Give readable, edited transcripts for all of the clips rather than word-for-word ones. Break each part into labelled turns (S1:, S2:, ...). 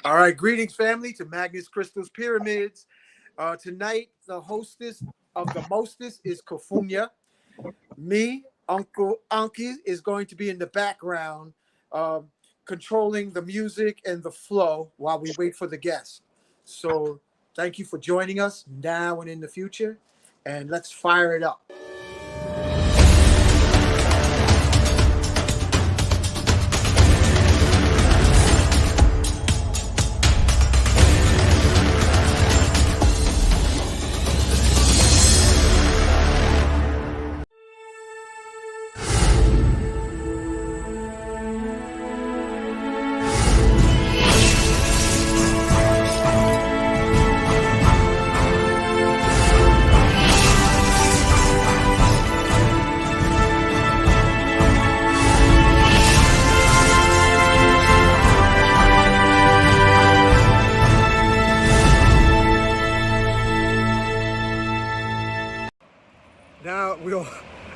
S1: All right, greetings, family, to Magnus Crystal's Pyramids. Tonight, the hostess of the mostest is Kofunya. Me, Uncle Anki, is going to be in the background, controlling the music and the flow while we wait for the guests. So, thank you for joining us now and in the future, and let's fire it up. Now we'll.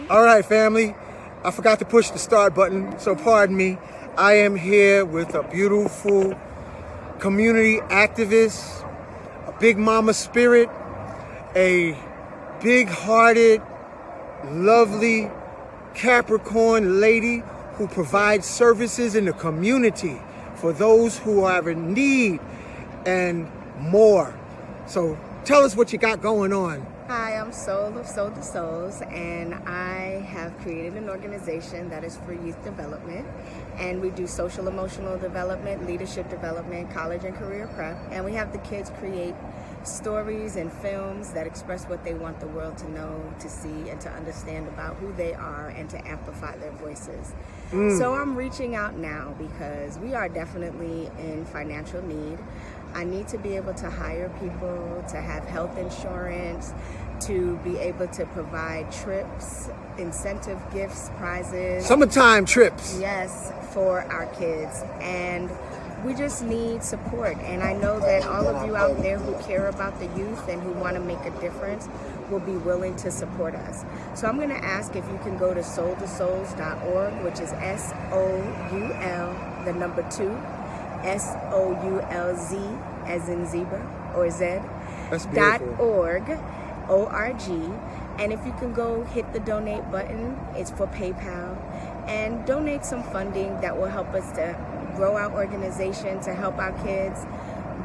S1: All right, family. I forgot to push the start button, so pardon me. I am here with a beautiful community activist, a big mama spirit, a big-hearted, lovely Capricorn lady who provides services in the community for those who are in need and more. So tell us what you got going on.
S2: Hi, I'm Soul of Soul to Souls, and I have created an organization that is for youth development, and we do social emotional development, leadership development, college and career prep, and we have the kids create stories and films that express what they want the world to know, to see, and to understand about who they are and to amplify their voices. So I'm reaching out now because we are definitely in financial need. I need to be able to hire people, to have health insurance, to be able to provide trips, incentive gifts, prizes.
S1: Summertime trips.
S2: Yes, for our kids. And we just need support. And I know that all of you out there who care about the youth and who want to make a difference will be willing to support us. So I'm going to ask if you can go to soultosouls.org, which is SOUL, the number 2. SOULZ as in zebra or Z .org ORG, and if you can go hit the donate button, it's for PayPal, and donate some funding that will help us to grow our organization, to help our kids.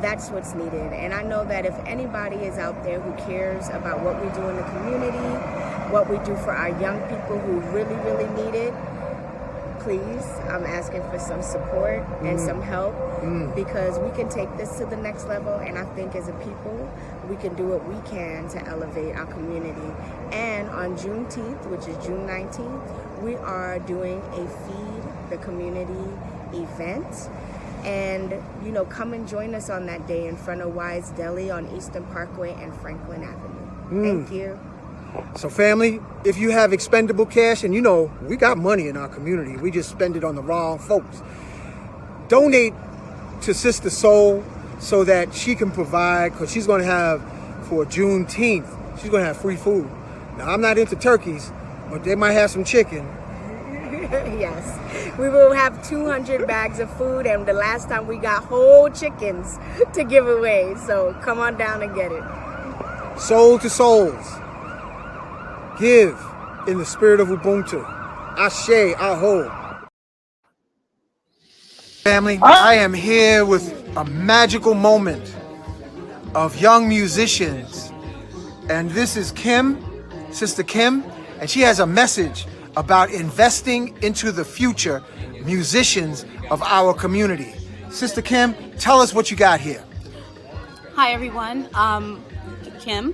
S2: That's what's needed. And I know that if anybody is out there who cares about what we do in the community, what we do for our young people who really need it, please, I'm asking for some support and some help because we can take this to the next level, and I think as a people, we can do what we can to elevate our community. And on Juneteenth, which is June 19th, we are doing a Feed the Community event. And, come and join us on that day in front of Wise Deli on Eastern Parkway and Franklin Avenue. Thank you.
S1: So family, if you have expendable cash, and we got money in our community, we just spend it on the wrong folks. Donate to Sister Soul so that she can provide, because she's going to have, for Juneteenth, she's going to have free food. Now, I'm not into turkeys, but they might have some chicken.
S2: Yes, we will have 200 bags of food, and the last time we got whole chickens to give away. So come on down and get it.
S1: Soul to Souls. Give in the spirit of Ubuntu. Ashe, Aho. Family, I am here with a magical moment of young musicians. And this is Kim, Sister Kim, and she has a message about investing into the future musicians of our community. Sister Kim, tell us what you got here.
S3: Hi everyone, Kim.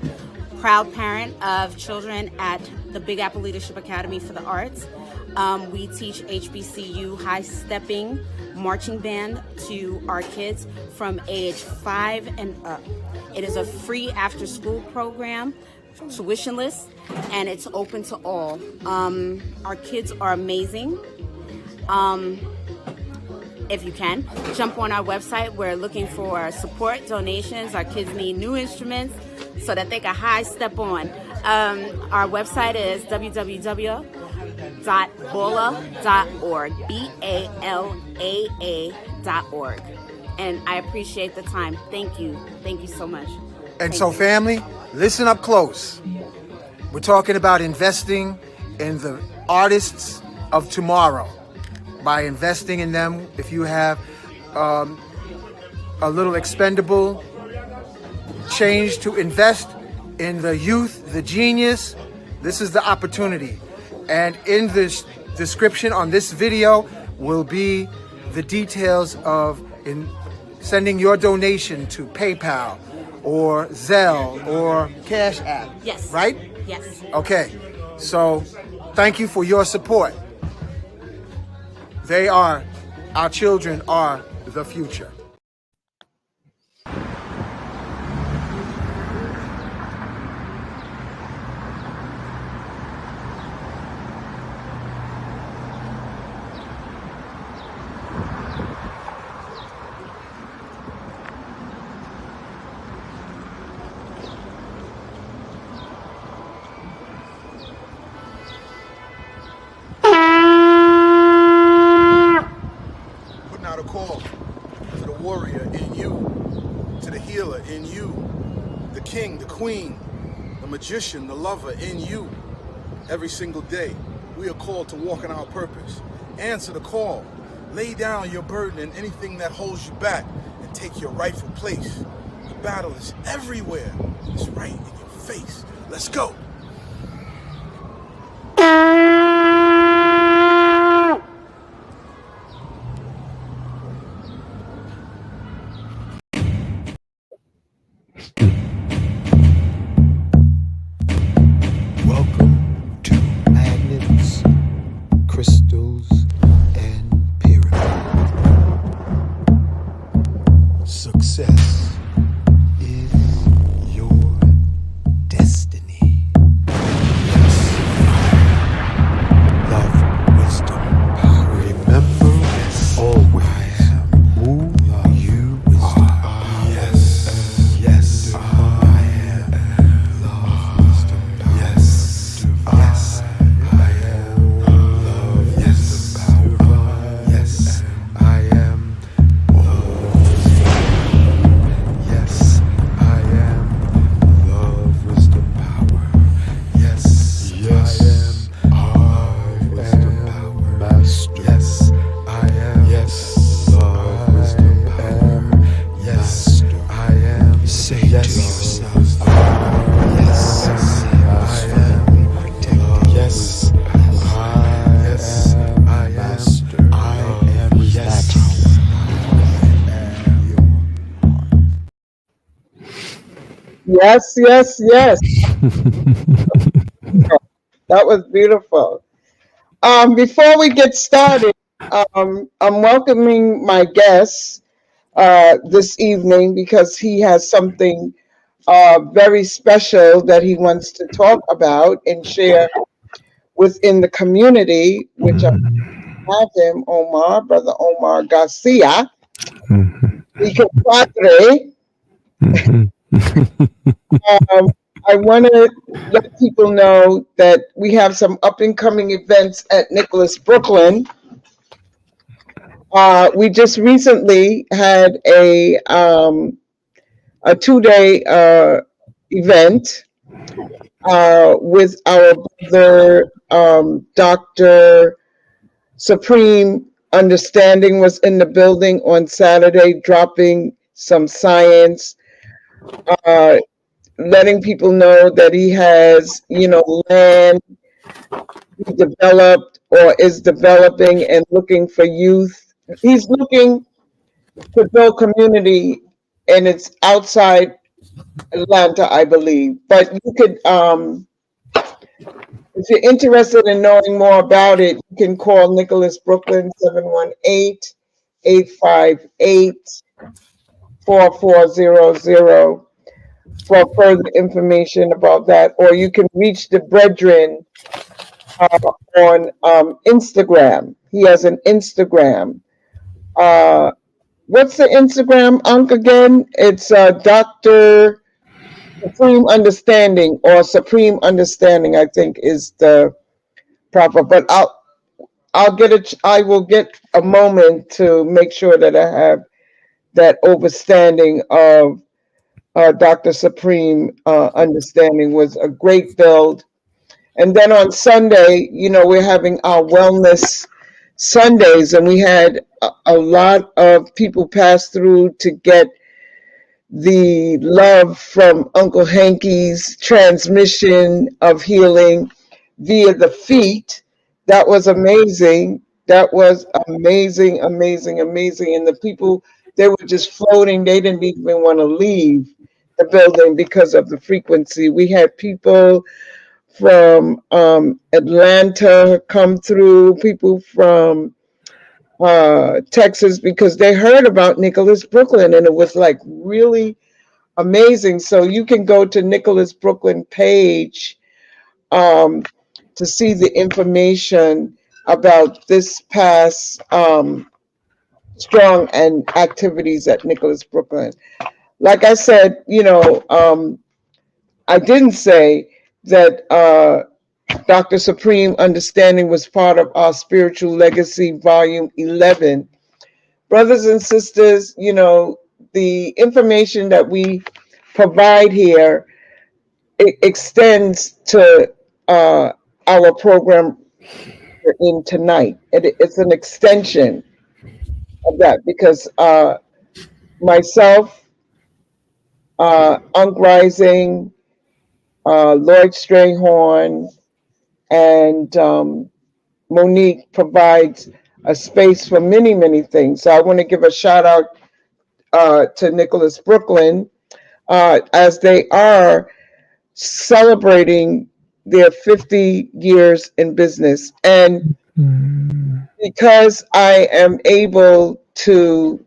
S3: Proud parent of children at the Big Apple Leadership Academy for the Arts. We teach HBCU high-stepping marching band to our kids from age 5 and up. It is a free after-school program, tuitionless, and it's open to all. Our kids are amazing. If you can, jump on our website. We're looking for support, donations. Our kids need new instruments so that they can high step on. Our website is www.bola.org, BALAA.org. and I appreciate the time. Thank you so much.
S1: And so, family, listen up close. We're talking about investing in the artists of tomorrow. By investing in them, if you have a little expendable change to invest in the youth, the genius, this is the opportunity. And in this description on this video will be the details of sending your donation to PayPal or Zelle or Cash App.
S3: Yes.
S1: Right?
S3: Yes.
S1: Okay. So thank you for your support. Our children are the future.
S4: A call to the warrior in you, to the healer in you, the king, the queen, the magician, the lover in you. Every single day, we are called to walk in our purpose. Answer the call. Lay down your burden and anything that holds you back and take your rightful place. The battle is everywhere. It's right in your face. Let's go.
S5: Welcome to Magnets, Crystals, and Pyramids. Success is your destiny. Yes. Love, wisdom, power. Remember always who you are. Yes. Yes. I am love, wisdom, power. Yes. Yes. I am love. Yes. Power. Yes. I am yes, I am love, wisdom, power. Yes, yes, I am love, wisdom, power. Master. Yes, I am. Yes, love, wisdom, power. Yes, I am. Say yes to yourself. Yes, I am. Yes, I am. Master. I am. Yes.
S6: Yes, yes, yes. That was beautiful. Before we get started, I'm welcoming my guest this evening because he has something very special that he wants to talk about and share within the community, which I have him, Brother Omar Garcia. Mi compadre. I want to let people know that we have some up and coming events at Nicholas Brooklyn. We just recently had a 2-day event with our brother, Dr. Supreme Understanding was in the building on Saturday, dropping some science, letting people know that he has, land he developed or is developing and looking for youth. He's looking to build community, and it's outside Atlanta, I believe. But you could, if you're interested in knowing more about it, you can call Nicholas Brooklyn 718-858-4400 for further information about that, or you can reach the brethren on Instagram. He has an Instagram. What's the Instagram, Unc, again? It's Dr. Supreme Understanding, or Supreme Understanding, I think is the proper. But I will get a moment to make sure that I have that overstanding of Dr. Supreme understanding was a great build. And then on Sunday, we're having our wellness Sundays, and we had a lot of people pass through to get the love from Uncle Hanky's transmission of healing via the feet. That was amazing. That was amazing, amazing, amazing. And the people, they were just floating. They didn't even want to leave the building because of the frequency. We had people from Atlanta come through, people from Texas, because they heard about Nicholas Brooklyn, and it was like really amazing. So you can go to Nicholas Brooklyn page to see the information about this past strong and activities at Nicholas Brooklyn. Like I said, I didn't say that Dr. Supreme Understanding was part of our Spiritual Legacy Volume 11. Brothers and sisters, the information that we provide here, it extends to our program in tonight. It's an extension of that because myself, Unk Rising, Lloyd Strayhorn, and Monique provides a space for many, many things. So I want to give a shout out to Nicholas Brooklyn as they are celebrating their 50 years in business. And because I am able to,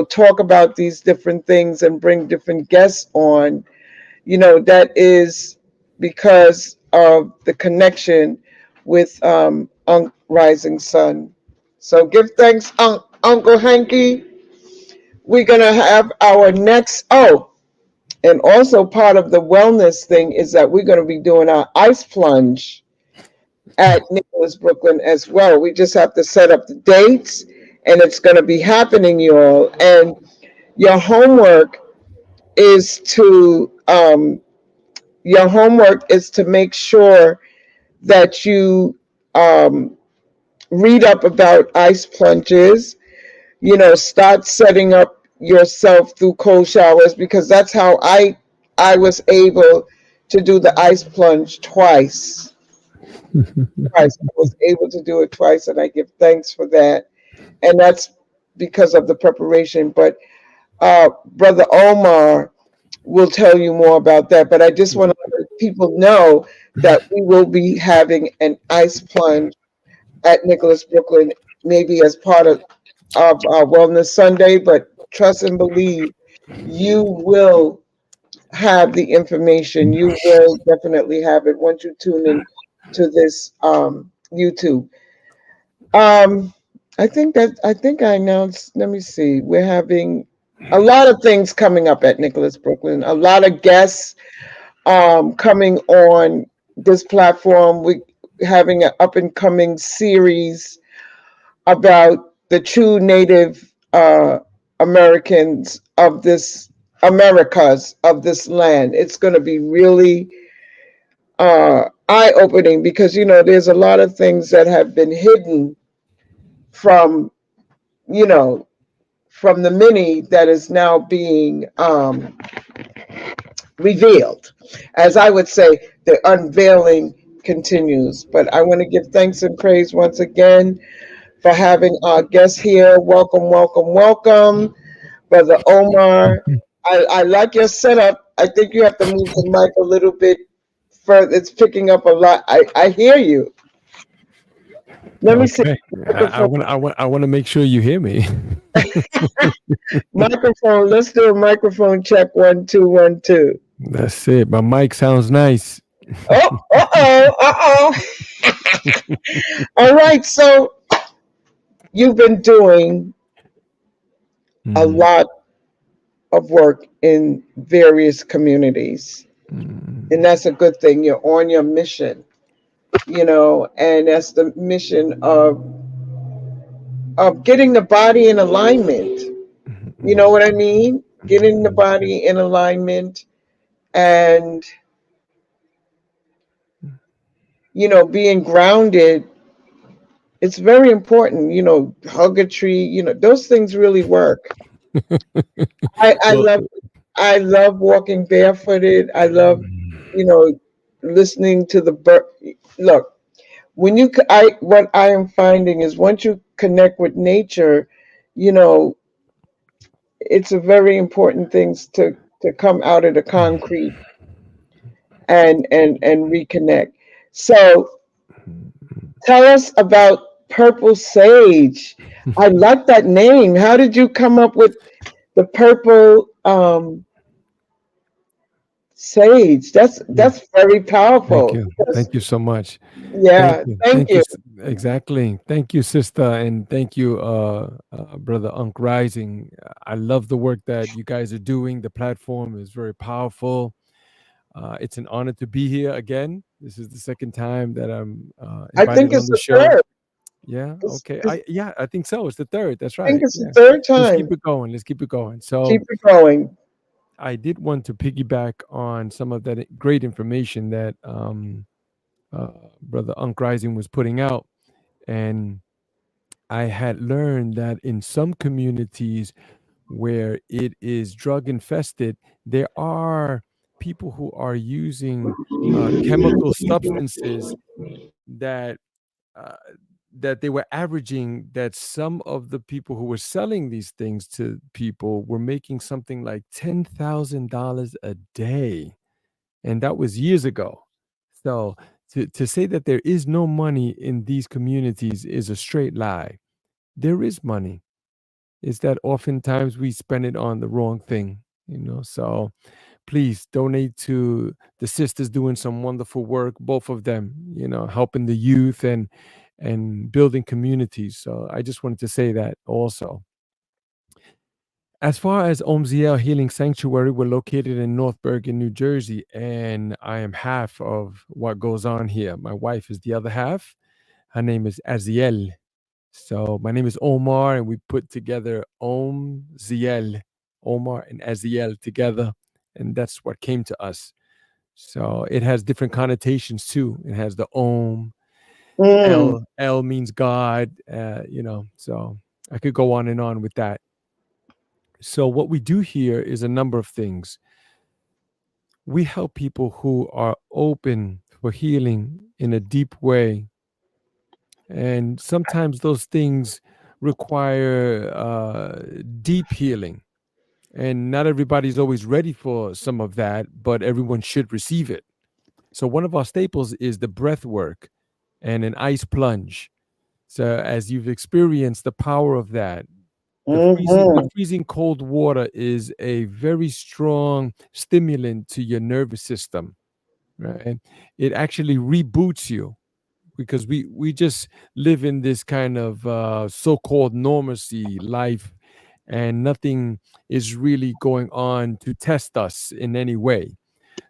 S6: talk about these different things and bring different guests on, that is because of the connection with Unk Rising Sun. So give thanks, Uncle Hanky. We're going to have our next, and also part of the wellness thing is that we're going to be doing our ice plunge at Nicholas Brooklyn as well. We just have to set up the dates, and it's going to be happening, you all. And your homework is to make sure that you read up about ice plunges. Start setting up yourself through cold showers, because that's how I was able to do the ice plunge twice. I was able to do it twice, and I give thanks for that. And that's because of the preparation. But Brother Omar will tell you more about that. But I just want to let people know that we will be having an ice plunge at Nicholas Brooklyn, maybe as part of our Wellness Sunday. But trust and believe, you will have the information. You will definitely have it once you tune in to this YouTube. I think I announced, let me see, we're having a lot of things coming up at Nicholas Brooklyn, a lot of guests coming on this platform. We're having an up and coming series about the true Native Americans of this Americas of this land. It's going to be really eye-opening, because there's a lot of things that have been hidden from from the many that is now being revealed. As I would say, the unveiling continues. But I want to give thanks and praise once again for having our guests here. Welcome, welcome, welcome, Brother Omar. I like your setup. I think you have to move the mic a little bit further. It's picking up a lot. I hear you. Let me see.
S7: I want to make sure you hear me.
S6: Microphone. Let's do a microphone check. 1 2 1 2.
S7: That's it. My mic sounds nice.
S6: Oh. All right. So you've been doing a lot of work in various communities, and that's a good thing. You're on your mission, and that's the mission of getting the body in alignment You know what I mean? Getting the body in alignment and, being grounded. It's very important, hug a tree, those things really work. I
S7: Well,
S6: love walking barefooted. I love, you know, listening to the bird. Look, what I am finding is once you connect with nature, you know, it's a very important thing to come out of the concrete and reconnect. So tell us about purple sage. I like that name. How did you come up with the purple sage?
S7: yeah.
S6: That's very
S7: Thank
S6: powerful.
S7: you. Thank you so much. Thank
S6: Yeah,
S7: you.
S6: thank
S7: Thank you.
S6: you.
S7: Exactly. Thank you, sister. And thank you, brother Unk Rising. I love the work that you guys are doing. The platform is very powerful. It's an honor to be here again. This is the second time that I'm
S6: I think
S7: invited on
S6: it's
S7: the
S6: the
S7: show.
S6: third.
S7: Yeah. Okay.
S6: It's,
S7: Yeah, I think so. It's the third. That's
S6: I think
S7: right.
S6: it's the
S7: Yeah.
S6: third
S7: Let's keep
S6: time.
S7: it going. Let's keep it going.
S6: Keep
S7: So
S6: it going.
S7: I did want to piggyback on some of that great information that uh, Brother Unk Rising was putting out. And I had learned that in some communities where it is drug infested, there are people who are using chemical substances that uh, that they were averaging, that some of the people who were selling these things to people were making something like $10,000 a day, and that was years ago. So to say that there is no money in these communities is a straight lie. There is money. It's that oftentimes we spend it on the wrong thing. So please donate to the sisters doing some wonderful work, both of them, helping the youth and building communities. So I just wanted to say that also. As far as Omziel Healing Sanctuary, we're located in North Bergen, New Jersey, and I am half of what goes on here. My wife is the other half. Her name is Aziel. So my name is Omar, and we put together Omziel, Omar and Aziel together, and that's what came to us. So it has different connotations too. It has the Om,
S6: Mm,
S7: L means God, So I could go on and on with that. So what we do here is a number of things. We help people who are open for healing in a deep way, and sometimes those things require deep healing, and not everybody's always ready for some of that, but everyone should receive it. So one of our staples is the breath work and an ice plunge. So as you've experienced the power of that, the
S6: mm-hmm,
S7: freezing cold water is a very strong stimulant to your nervous system, right? It actually reboots you, because we just live in this kind of so-called normalcy life, and nothing is really going on to test us in any way.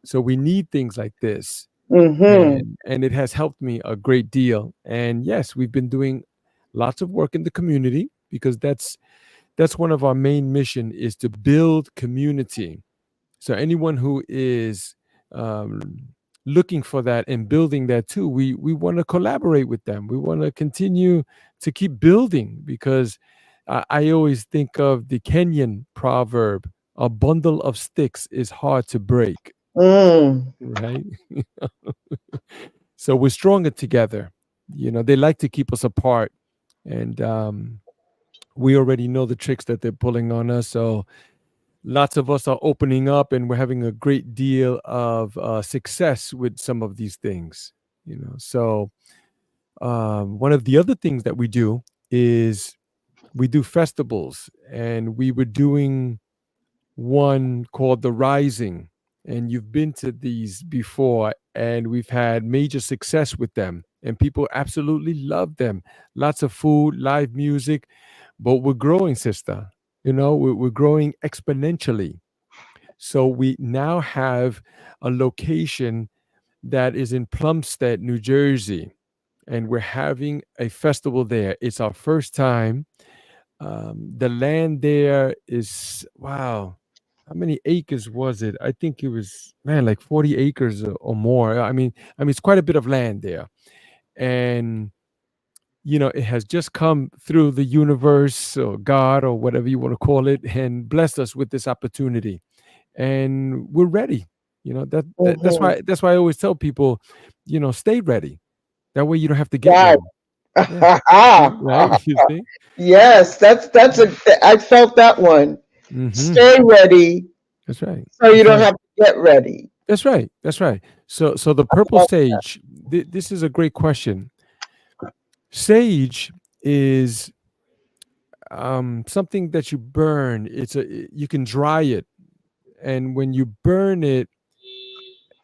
S7: So we need things like this,
S6: mm-hmm,
S7: and it has helped me a great deal. And yes, we've been doing lots of work in the community, because that's one of our main mission, is to build community. So anyone who is um, looking for that and building that too, we want to collaborate with them. We want to continue to keep building, because I always think of the Kenyan proverb: "A bundle of sticks is hard to break."
S6: mm,
S7: Right? So we're stronger together. They like to keep us apart, and we already know the tricks that they're pulling on us. So lots of us are opening up, and we're having a great deal of success with some of these things. So one of the other things that we do is we do festivals, and we were doing one called the Rising, and you've been to these before, and we've had major success with them, and people absolutely love them. Lots of food, live music, but we're growing, sister. We're growing exponentially. So we now have a location that is in Plumstead, New Jersey, and we're having a festival there. It's our first time. The land there is, wow. How many acres was it? I think it was, man, like 40 acres or more. I mean, it's quite a bit of land there, and it has just come through the universe or God or whatever you want to call it, and blessed us with this opportunity, and we're ready. That's
S6: Mhm.
S7: why I always tell people, stay ready. That way you don't have to get
S6: Right.
S7: ready. Yeah, right. You see.
S6: Yes, that's a. I felt that one.
S7: Hmm.
S6: Stay ready
S7: That's right.
S6: so you
S7: That's
S6: don't
S7: right.
S6: have to get ready.
S7: That's right. That's right. So the purple sage. This is a great question. Sage is something that you burn. You can dry it, and when you burn it,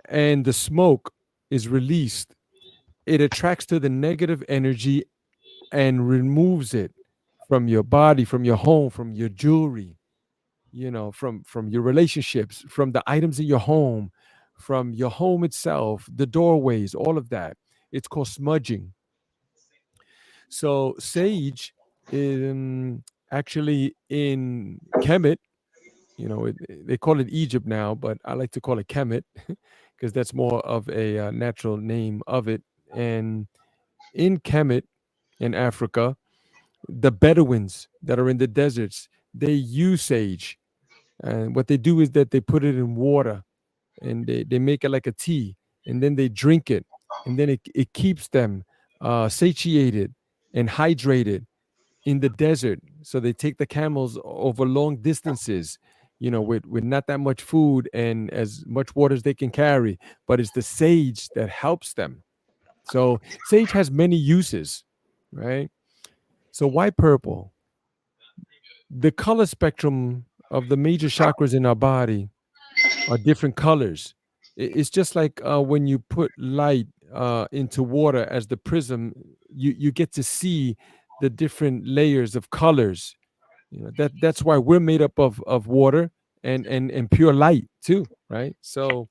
S7: and the smoke is released, it attracts to the negative energy and removes it from your body, from your home, from your jewelry, from your relationships, from the items in your home, from your home itself, the doorways, all of that. It's called smudging. So sage, actually in Kemet, they call it Egypt now, but I like to call it Kemet because that's more of a natural name of it. And in Kemet, in Africa, the Bedouins that are in the deserts, they use sage. And what they do is that they put it in water, and they make it like a tea, and then they drink it, and then it keeps them satiated and hydrated in the desert. So they take the camels over long distances, with not that much food and as much water as they can carry, but it's the sage that helps them. So sage has many uses, right? So why purple? The color spectrum of the major chakras in our body are different colors. It's just like when you put light into water as the prism, you get to see the different layers of colors. That's why we're made up of water and pure light too, right? So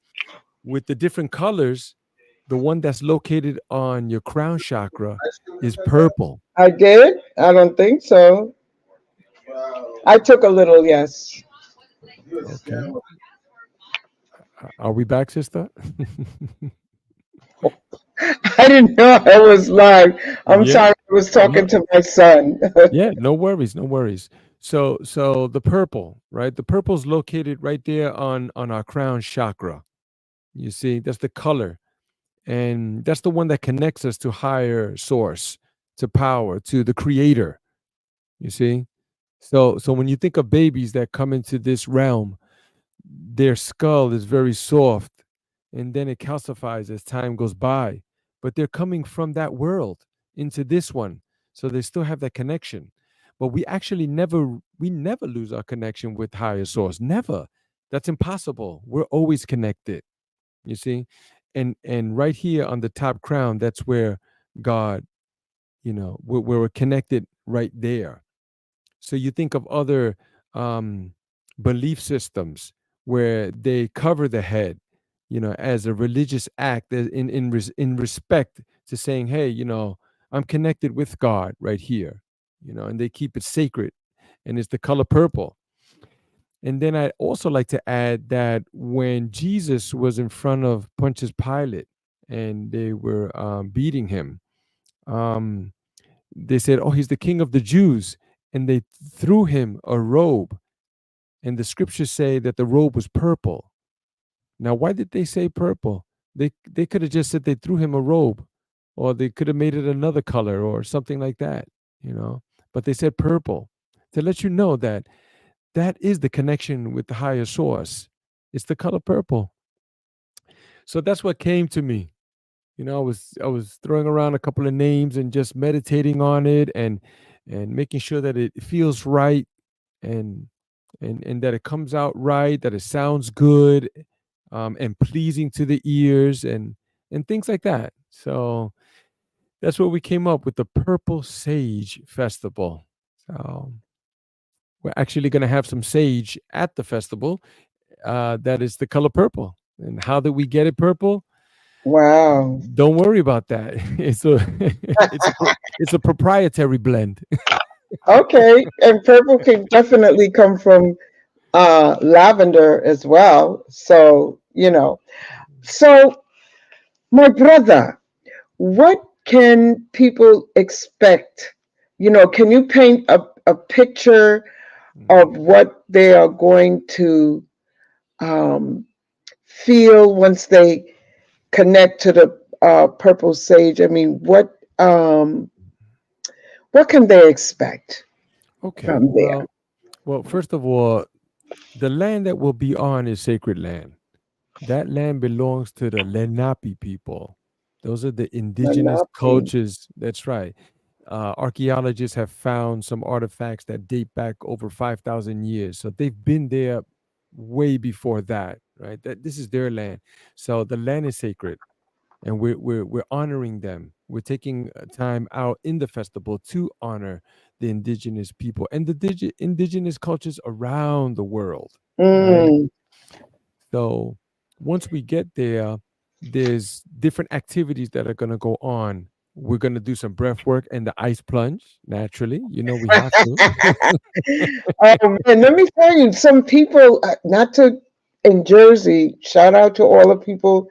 S7: with the different colors, the one that's located on your crown chakra is purple.
S6: I did. I don't think so. I took a little. Yes.
S7: Okay. Are we back, sister?
S6: I didn't know I was live. I'm
S7: Yeah.
S6: sorry. I was talking
S7: No,
S6: to my son.
S7: yeah, no worries, no worries. So the purple, right? The purple's located right there on our crown chakra. You see, that's the color. And that's the one that connects us to higher source, to power, to the creator. You see? So when you think of babies that come into this realm, their skull is very soft, and then it calcifies as time goes by. But they're coming from that world into this one. So they still have that connection. But we never lose our connection with higher source. Never. That's impossible. We're always connected. You see? And right here on the top crown, that's where God, we're connected right there. So you think of other um, belief systems where they cover the head, as a religious act, in respect to saying, hey, I'm connected with God right here, and they keep it sacred, and it's the color purple. And then I also like to add that when Jesus was in front of Pontius Pilate and they were beating him, um, they said, "Oh, he's the king of the Jews," and they threw him a robe. And the scriptures say that the robe was purple. Now, why did they say purple? They could have just said they threw him a robe, or they could have made it another color or something like that, you know. But they said purple to let you know that that is the connection with the higher source. It's the color purple. So that's what came to me. I was throwing around a couple of names and just meditating on it, and making sure that it feels right, and and that it comes out right, that it sounds good, and pleasing to the ears, and things like that. So that's what we came up with, the Purple Sage Festival. So we're actually going to have some sage at the festival. That is the color purple. And how did we get it purple?
S6: Wow.
S7: Don't worry about that. It's a it's a proprietary blend.
S6: Okay, and purple can definitely come from lavender as well. So, So, my brother, what can people expect? Can you paint a picture of what they are going to um, feel once they connect to the purple sage? I mean, what can they expect
S7: Okay.
S6: from there?
S7: Well, first of all, the land that we'll be on is sacred land. That land belongs to the Lenape people. Those are the indigenous
S6: Manapi.
S7: cultures. That's right. Archaeologists have found some artifacts that date back over 5,000 years. So they've been there way before that, right? That this is their land. So the land is sacred, and we're honoring them. We're taking time out in the festival to honor the indigenous people and the indigenous cultures around the world, right?
S6: Mm,
S7: So once we get there, there's different activities that are going to go on. We're going to do some breath work and the ice plunge, naturally. We have to.
S6: oh man, let me tell you, some people, not to in Jersey, shout out to all the people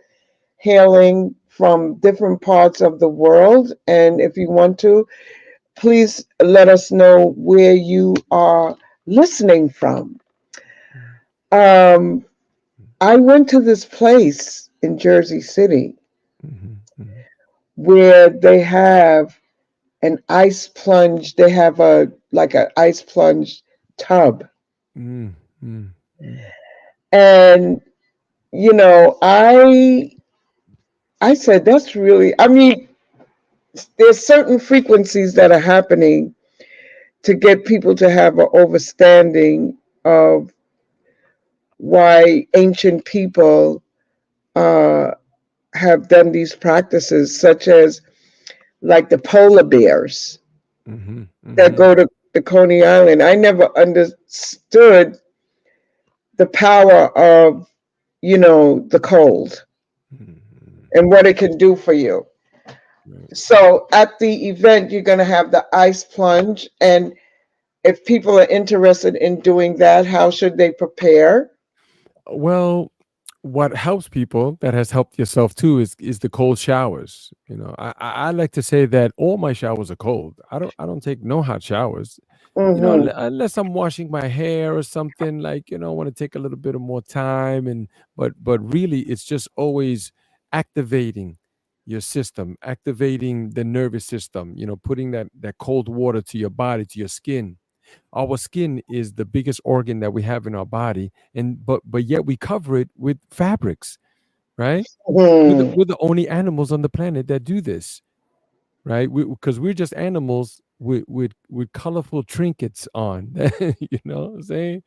S6: hailing from different parts of the world. And if you want to, please let us know where you are listening from. Um, I went to this place in Jersey City
S7: Mhm, mhm,
S6: where they have an ice plunge. They have a like an ice plunge tub,
S7: mm, mm, mm,
S6: and I said that's really. I mean, there's certain frequencies that are happening to get people to have an understanding of why ancient people uh, have done these practices, such as like the polar bears
S7: mhm,
S6: that
S7: mhm,
S6: go to the Coney Island. I never understood the power of, the cold
S7: mhm,
S6: and what it can do for you.
S7: right.
S6: So at the event, you're going to have the ice plunge. And if people are interested in doing that, how should they prepare?
S7: Well, what helps people that has helped yourself too is the cold showers. I like to say that all my showers are cold. I don't take no hot showers.
S6: Hmm.
S7: Unless I'm washing my hair or something, like, I want to take a little bit of more time, and but really it's just always activating your system, activating the nervous system, putting that cold water to your body, to your skin. Our skin is the biggest organ that we have in our body, and but yet we cover it with fabrics, right? we're the,
S6: Hmm.
S7: we're the only animals on the planet that do this, right? Because we're just animals with colorful trinkets on. You know what I'm saying?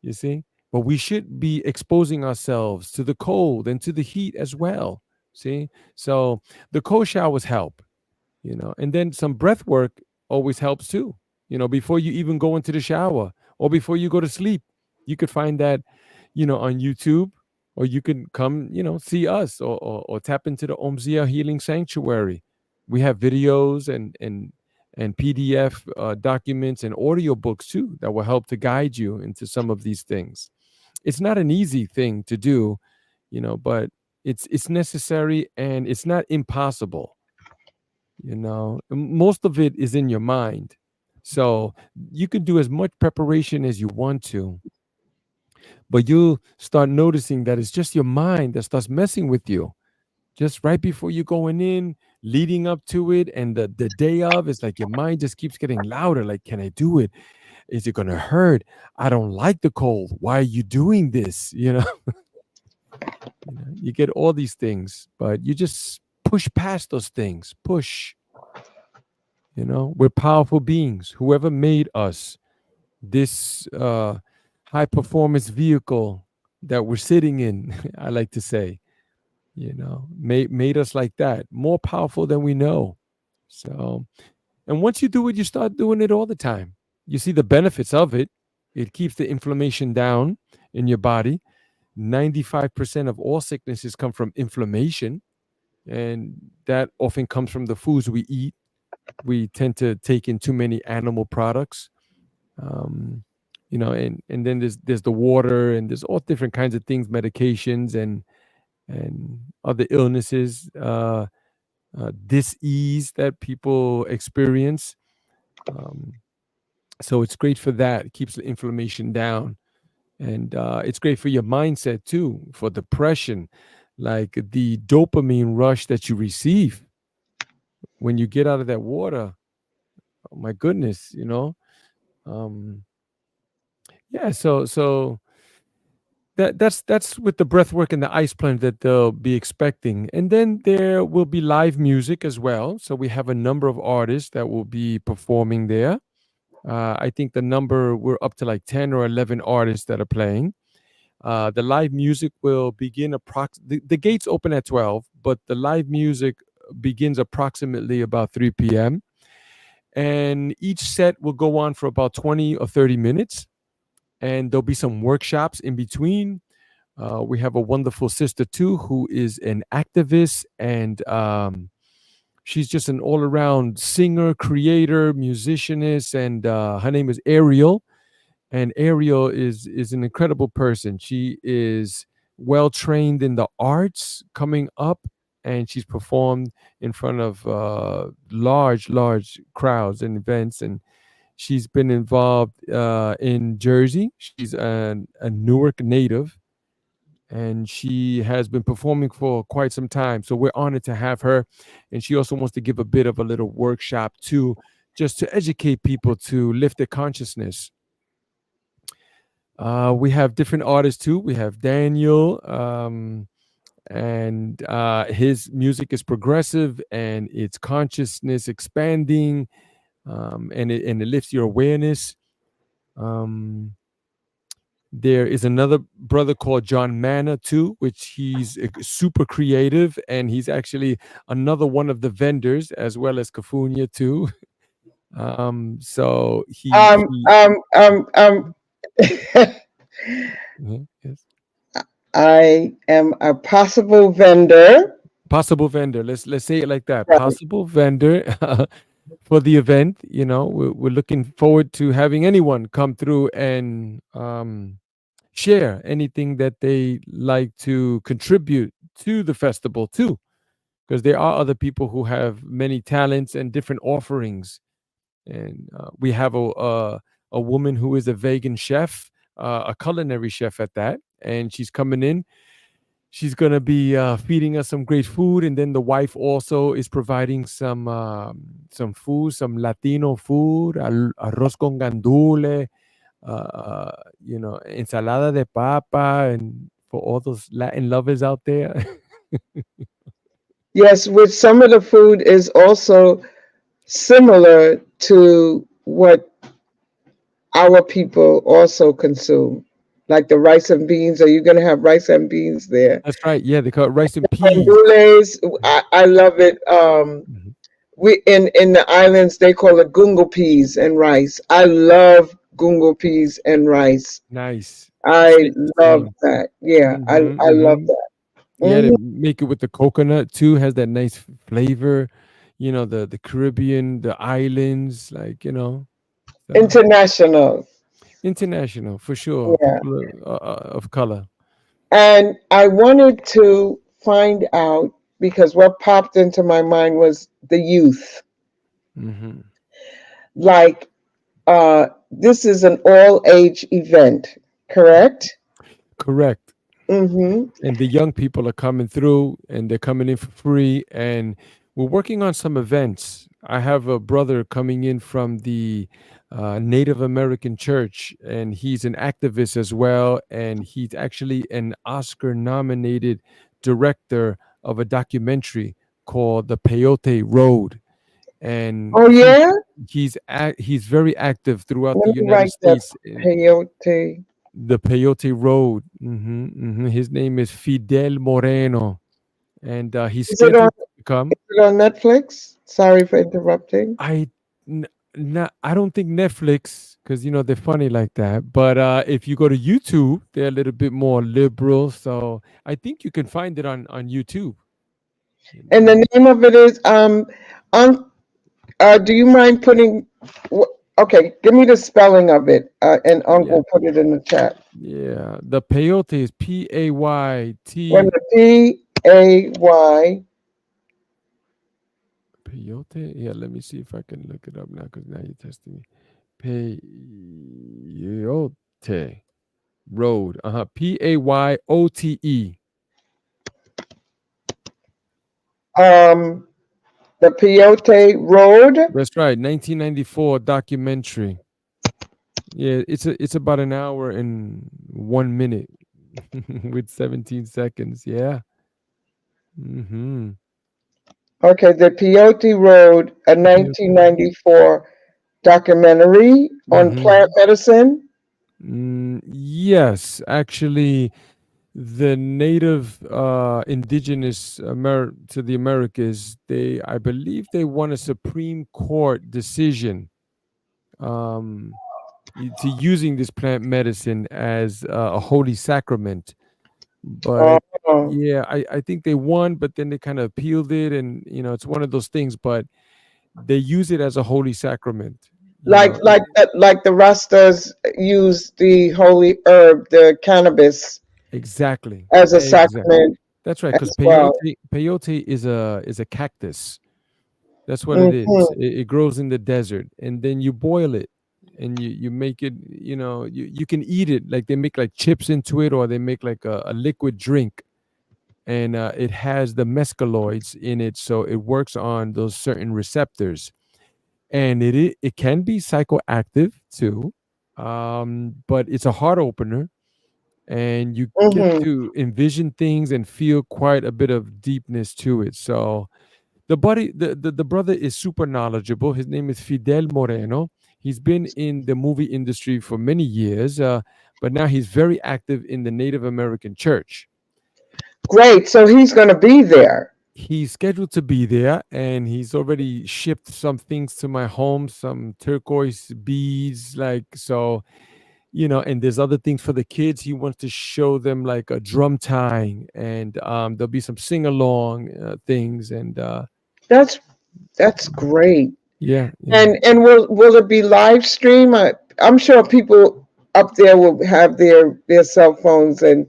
S7: You see? But we should be exposing ourselves to the cold and to the heat as well. See? So the cold showers help, and then some breath work always helps too. Before you even go into the shower or before you go to sleep, you could find that, on YouTube, or you can come, see us, or tap into the Omziel Healing Sanctuary. We have videos and PDF documents and audio books too that will help to guide you into some of these things. It's not an easy thing to do, but it's necessary, and it's not impossible. Most of it is in your mind. So you can do as much preparation as you want to, but you'll start noticing that it's just your mind that starts messing with you. Just right before you're going in, leading up to it, and the day of, it's like your mind just keeps getting louder. Like, can I do it? Is it going to hurt? I don't like the cold. Why are you doing this? You get all these things, but you just push past those things. Push. We're powerful beings. Whoever made us, this high performance vehicle that we're sitting in, I like to say, made us like that, more powerful than we know. So, and once you do it, you start doing it all the time. You see the benefits of it. It keeps the inflammation down in your body. 95% of all sicknesses come from inflammation, and that often comes from the foods we eat. we tend to take in too many animal products. um, and then there's the water, and there's all different kinds of things, medications and other illnesses, dis-ease that people experience. um, so it's great for that. It keeps the inflammation down, and it's great for your mindset too, for depression. Like the dopamine rush that you receive when you get out of that water, oh my goodness, um, yeah. So that's with the breath work and the ice plunge that they'll be expecting. And then there will be live music as well. So we have a number of artists that will be performing there. I think the number, we're up to like 10 or 11 artists that are playing. The live music will begin the gates open at 12, but the live music begins approximately about 3 p.m. And each set will go on for about 20 or 30 minutes. And there'll be some workshops in between. We have a wonderful sister too, who is an activist, and she's just an all-around singer, creator, musicianist, and her name is Ariel. And Ariel is an incredible person. She is well trained in the arts coming up, and she's performed in front of large crowds and events. And she's been involved in Jersey. She's a Newark native, and she has been performing for quite some time. So we're honored to have her. And she also wants to give a bit of a little workshop too, just to educate people to lift their consciousness. We have different artists too. We have Daniel, and his music is progressive and it's consciousness expanding, and it lifts your awareness. There is another brother called John Manna too, which he's super creative, and he's actually another one of the vendors as well as Kafunya too. So he yes.
S6: I am a possible vendor.
S7: Possible vendor. Let's say it like that.
S6: Right.
S7: Possible vendor for the event. We're looking forward to having anyone come through and share anything that they like to contribute to the festival too, because there are other people who have many talents and different offerings. And we have a woman who is a vegan chef, a culinary chef at that, and she's coming in. She's gonna be feeding us some great food, and then the wife also is providing some food, some Latino food, arroz con gandule, ensalada de papa, and for all those Latin lovers out there.
S6: Yes, which some of the food is also similar to what our people also consume, like the rice and beans. Are you going to have rice and beans there?
S7: That's right. Yeah, they call it rice and peas.
S6: Gandules, I love it. We in the islands they call it gungo peas and rice. I love gungo peas and rice.
S7: Nice.
S6: I love that. Yeah, I love that.
S7: Yeah, they make it with the coconut too. Has that nice flavor. The Caribbean, the islands, so. International for sure.
S6: Yeah.
S7: People of color.
S6: And I wanted to find out, because what popped into my mind was the youth.
S7: Mm-hmm.
S6: Like, this is an all-age event, correct?
S7: Correct.
S6: Mm-hmm.
S7: And the young people are coming through, and they're coming in for free. And we're working on some events. I have a brother coming in from the Native American Church, and he's an activist as well. And he's actually an Oscar-nominated director of a documentary called The Peyote Road. And
S6: oh yeah,
S7: he's very active throughout the United States.
S6: Peyote.
S7: The Peyote Road. His name is Fidel Moreno, and he's scheduled to come.
S6: Is it on Netflix? Sorry for interrupting.
S7: I don't think Netflix, because they're funny like that. But if you go to YouTube, they're a little bit more liberal. So I think you can find it on YouTube.
S6: And the name of it is Do you mind putting? Okay, give me the spelling of it, and
S7: Yeah,
S6: Uncle put it in the chat.
S7: yeah. The peyote is
S6: When
S7: Payt.
S6: the Pay.
S7: Peyote. Yeah, let me see if I can look it up now because now you're testing me. Peyote Road. Payyote.
S6: Um, the Peyote Road.
S7: That's right. 1994 documentary. Yeah, it's about an hour and 1 minute with 17 seconds. Yeah. Mm-hmm.
S6: Okay, the Peyote Road, a
S7: The peyote.
S6: 1994 documentary on
S7: Mm-hmm.
S6: plant medicine.
S7: Yes, actually, the native indigenous to the Americas, I believe they won a Supreme Court decision um, to using this plant medicine as a holy sacrament. But
S6: Oh,
S7: yeah, I think they won, but then they kind of appealed it, and it's one of those things. But they use it as a holy sacrament. You
S6: like
S7: know,
S6: like the Rastas use the holy herb, the cannabis,
S7: exactly,
S6: as a
S7: exactly.
S6: sacrament
S7: That's right, because
S6: as well.
S7: peyote is a cactus. That's what it is.
S6: Hmm.
S7: It grows in the desert, and then you boil it, and you make it. You can eat it. Like they make like chips into it, or they make like a liquid drink, and it has the mescaloids in it, so it works on those certain receptors, and it can be psychoactive too, but it's a heart opener, and you get
S6: Hmm.
S7: to envision things and feel quite a bit of deepness to it. So the brother is super knowledgeable. His name is Fidel Moreno. He's been in the movie industry for many years, but now he's very active in the Native American church.
S6: Great. So he's going to be there.
S7: He's scheduled to be there, and he's already shipped some things to my home, some turquoise beads, like so. And there's other things for the kids. He wants to show them like a drum tying, and there'll be some sing along things, and
S6: That's that's great.
S7: yeah, yeah.
S6: And will it be live stream? I'm sure people up there will have their cell phones and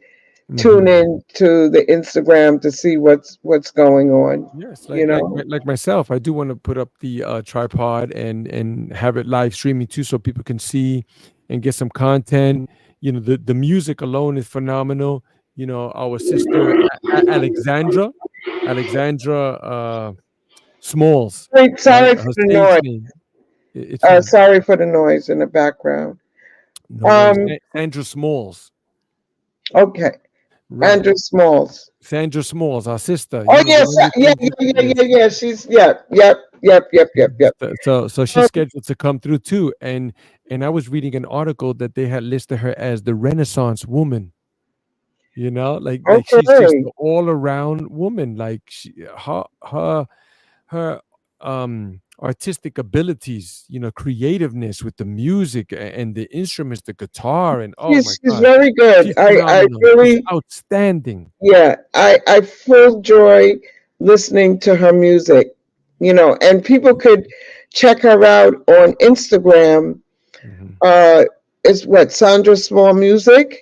S6: tune
S7: Hmm.
S6: in to the Instagram to see what's going on.
S7: Yes,
S6: You know.
S7: like myself, I do want to put up the tripod and have it live streaming too, so people can see and get some content. The music alone is phenomenal. Our sister Alexandra Smalls,
S6: Wait,
S7: right?
S6: sorry for
S7: Her
S6: the
S7: stage
S6: noise.
S7: name. It's fine.
S6: Sorry for the noise in the background.
S7: No worries.
S6: Um.
S7: Sandra Smalls,
S6: Okay.
S7: right?
S6: Andrew Smalls.
S7: Sandra Smalls, our sister.
S6: Oh
S7: The
S6: yes,
S7: one you
S6: yeah,
S7: think, yes.
S6: yeah. She's yep.
S7: So she's
S6: Um,
S7: scheduled to come through too, and I was reading an article that they had listed her as the Renaissance woman. Like she's just
S6: okay.
S7: an all around woman. Like her artistic abilities, creativeness with the music and the instruments, the guitar, and oh my
S6: She's
S7: gosh,
S6: very good.
S7: she's
S6: I
S7: phenomenal. She's
S6: really,
S7: outstanding.
S6: yeah, I full joy listening to her music, and people could check her out on Instagram.
S7: Mhm.
S6: Uh, it's what, Sandra Small Music?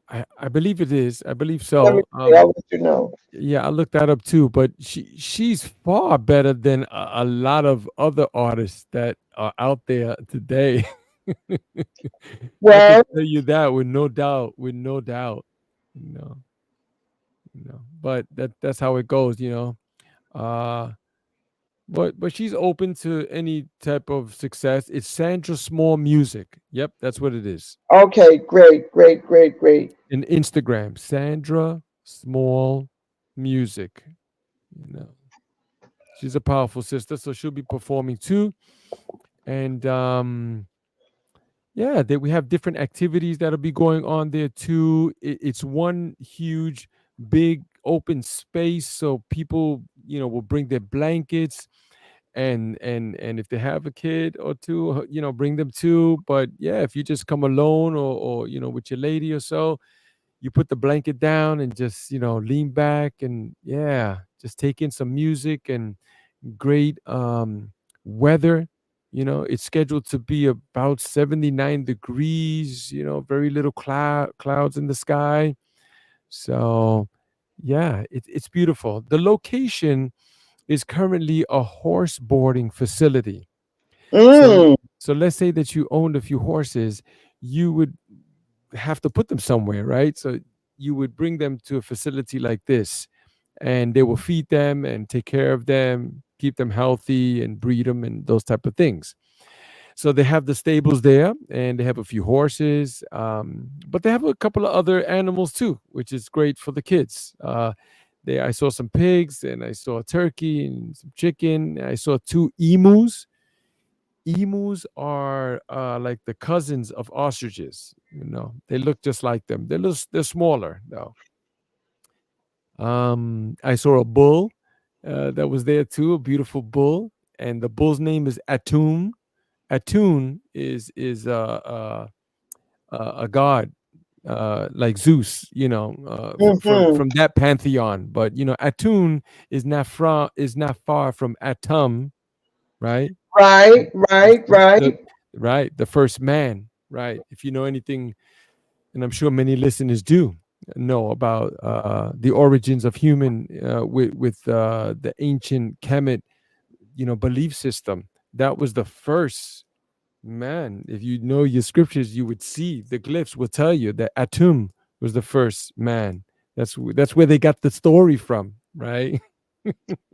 S7: I believe it is. I believe
S6: Let me
S7: so.
S6: see, I'll let you know.
S7: Yeah, I looked that up too. But she's far better than a lot of other artists that are out there today. I can
S6: Well,
S7: tell you that with no doubt. With no doubt. You know, But that's how it goes. Uh, but she's open to any type of success. It's Sandra Small Music. Yep, that's what it is.
S6: okay, great.
S7: In Instagram, Sandra Small Music. You know, she's a powerful sister, so she'll be performing too. And yeah, we have different activities that'll be going on there too. It's one huge, big open space, so people, will bring their blankets, and if they have a kid or two, bring them too. But yeah, if you just come alone, or with your lady or so, you put the blanket down and just lean back, and yeah, just take in some music and great weather, it's scheduled to be about 79 degrees, very little clouds in the sky. So yeah, it's beautiful. The location is currently a horse boarding facility. So
S6: Mm.
S7: so let's say that you owned a few horses, you would have to put them somewhere, right? So you would bring them to a facility like this, and they will feed them and take care of them, keep them healthy and breed them and those type of things. So they have the stables there, and they have a few horses, but they have a couple of other animals too, which is great for the kids. I saw some pigs, and I saw a turkey and some chicken. I saw two emus. Emus are like the cousins of ostriches. They look just like them. They're smaller though. I saw a bull that was there too, a beautiful bull, and the bull's name is Atum. Atun is a god, like Zeus,
S6: Hmm.
S7: from that pantheon. But Atun is not far from Atum, right?
S6: Right,
S7: The
S6: right,
S7: first, the
S6: right.
S7: right, the first man, right? If you know anything, and I'm sure many listeners do know about the origins of human with the ancient Kemet, belief system. That was the first man. If you know your scriptures, you would see the glyphs will tell you that Atum was the first man. That's where they got the story from, right?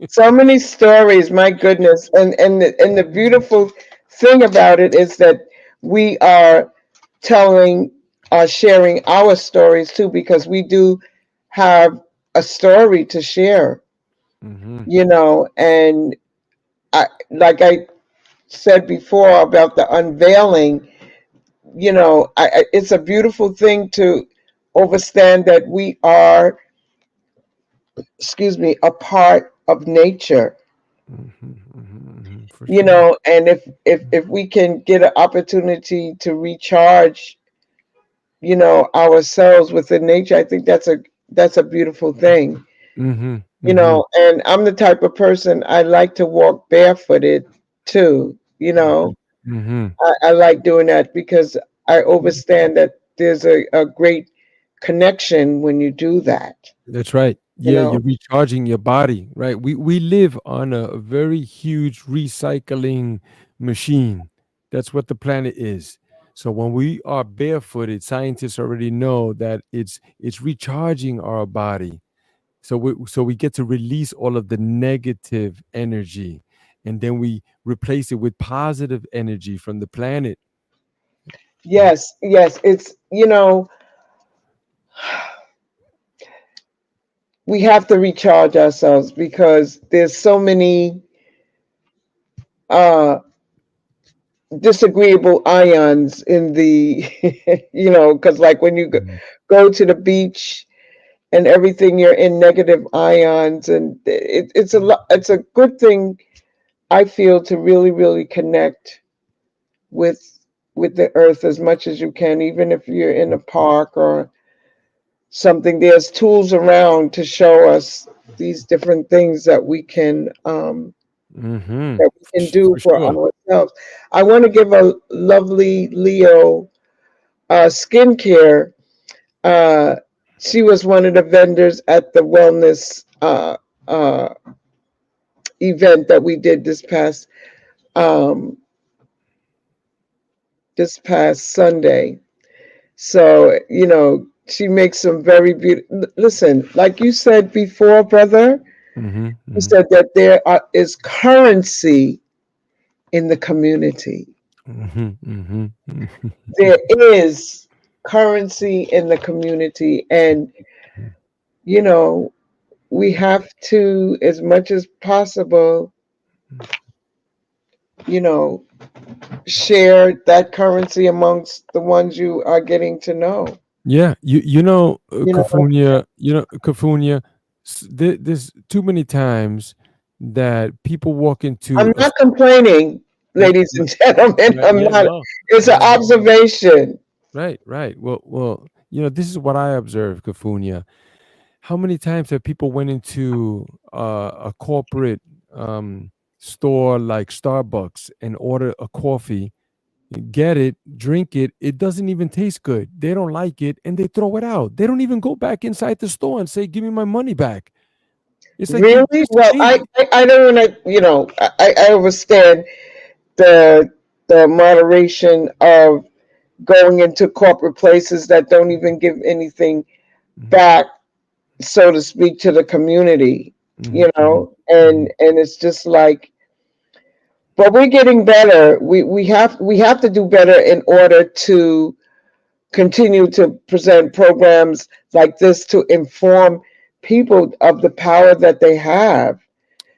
S6: So many stories, my goodness. And the beautiful thing about it is that we are telling sharing our stories too, because we do have a story to share,
S7: Hmm.
S6: and like I said before about the unveiling, it's a beautiful thing to understand that we are, excuse me, a part of nature,
S7: For sure.
S6: and if we can get an opportunity to recharge, ourselves within nature, I think that's a beautiful thing.
S7: Hmm. Hmm.
S6: And I'm the type of person, I like to walk barefooted too.
S7: Hmm.
S6: I like doing that because I understand that there's a great connection when you do that.
S7: That's right.
S6: You
S7: Yeah,
S6: know,
S7: you're recharging your body, right? We live on a very huge recycling machine. That's what the planet is. So when we are barefooted, scientists already know that it's recharging our body. So we get to release all of the negative energy, and then we replace it with positive energy from the planet.
S6: yes, yes, it's we have to recharge ourselves because there's so many uh disagreeable ions in the because like when you
S7: Mhm.
S6: go to the beach and everything, you're in negative ions, and it's a good thing, I feel, to really really connect with the earth as much as you can, even if you're in a park or something. There's tools around to show us these different things
S7: Mhm.
S6: that we can do
S7: For
S6: for
S7: sure.
S6: ourselves. I want to give a lovely Leo skincare. Uh, she was one of the vendors at the wellness uh, event that we did um, this past Sunday. So she makes some very beautiful. Listen, like you said before, brother,
S7: Mhm.
S6: you
S7: Mhm.
S6: said that is currency in the community.
S7: Mhm. Mhm. Mhm.
S6: There is currency in the community, and you know we have to, as much as possible, you know share that currency amongst the ones you are getting to know.
S7: Yeah,
S6: You know,
S7: Kafunya. There's too many times that people walk into
S6: I'm
S7: a
S6: not complaining,
S7: right,
S6: ladies and gentlemen.
S7: right,
S6: I'm
S7: yeah,
S6: not.
S7: no,
S6: It's an
S7: no, no, no,
S6: observation.
S7: right, right. Well, this is what I observe, Kafunya. How many times have people went into a corporate um, store like Starbucks and order a coffee, get it, drink it, it doesn't even taste good. They don't like it and they throw it out. They don't even go back inside the store and say, "Give me my money back." It's like you
S6: Really?
S7: just
S6: Well,
S7: ate.
S6: I don't want to, I understand the moderation of going into corporate places that don't even give anything
S7: Mhm,
S6: back, so to speak, to the community,
S7: mhm, mhm,
S6: and
S7: mhm.
S6: it's just like, but we're getting better. We have to do better in order to continue to present programs like this to inform people of the power that they have,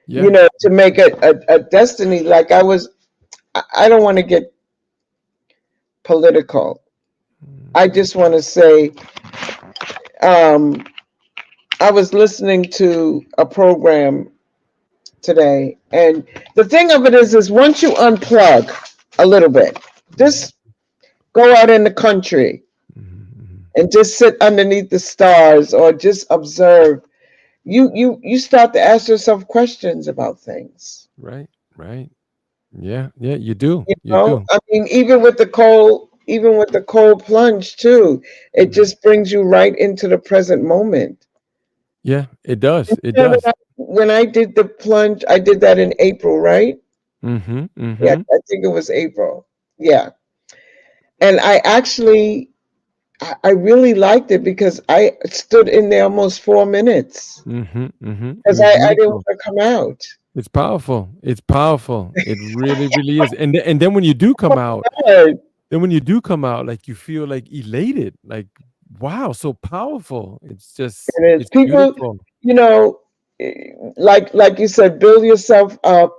S7: Yeah.
S6: to make a destiny. Like I don't want to get political. I
S7: Mhm,
S6: just want to say, um, I was listening to a program today, and the thing of it is once you unplug a little bit, just go out in the country
S7: mhm.
S6: and just sit underneath the stars or just observe, you start to ask yourself questions about things.
S7: Right, right. Yeah, yeah, you do.
S6: You
S7: You
S6: know,
S7: do.
S6: I mean, even with the cold plunge too, it
S7: Mhm.
S6: just brings you right into the present moment.
S7: Yeah, it does. It
S6: You know,
S7: does.
S6: when I did the plunge, I did that in April, right?
S7: Mhm,
S6: Yeah,
S7: mhm.
S6: I think it was April. Yeah. And I really liked it because I stood in there almost 4 minutes
S7: Mhm, mhm. It
S6: because
S7: was
S6: I didn't
S7: beautiful.
S6: want to come out.
S7: It's powerful. It's powerful. It really, really is. And then when you do come out,
S6: Good.
S7: like you feel like elated, like wow, so powerful.
S6: And it's
S7: It's
S6: people,
S7: beautiful.
S6: you know, like you said, build yourself up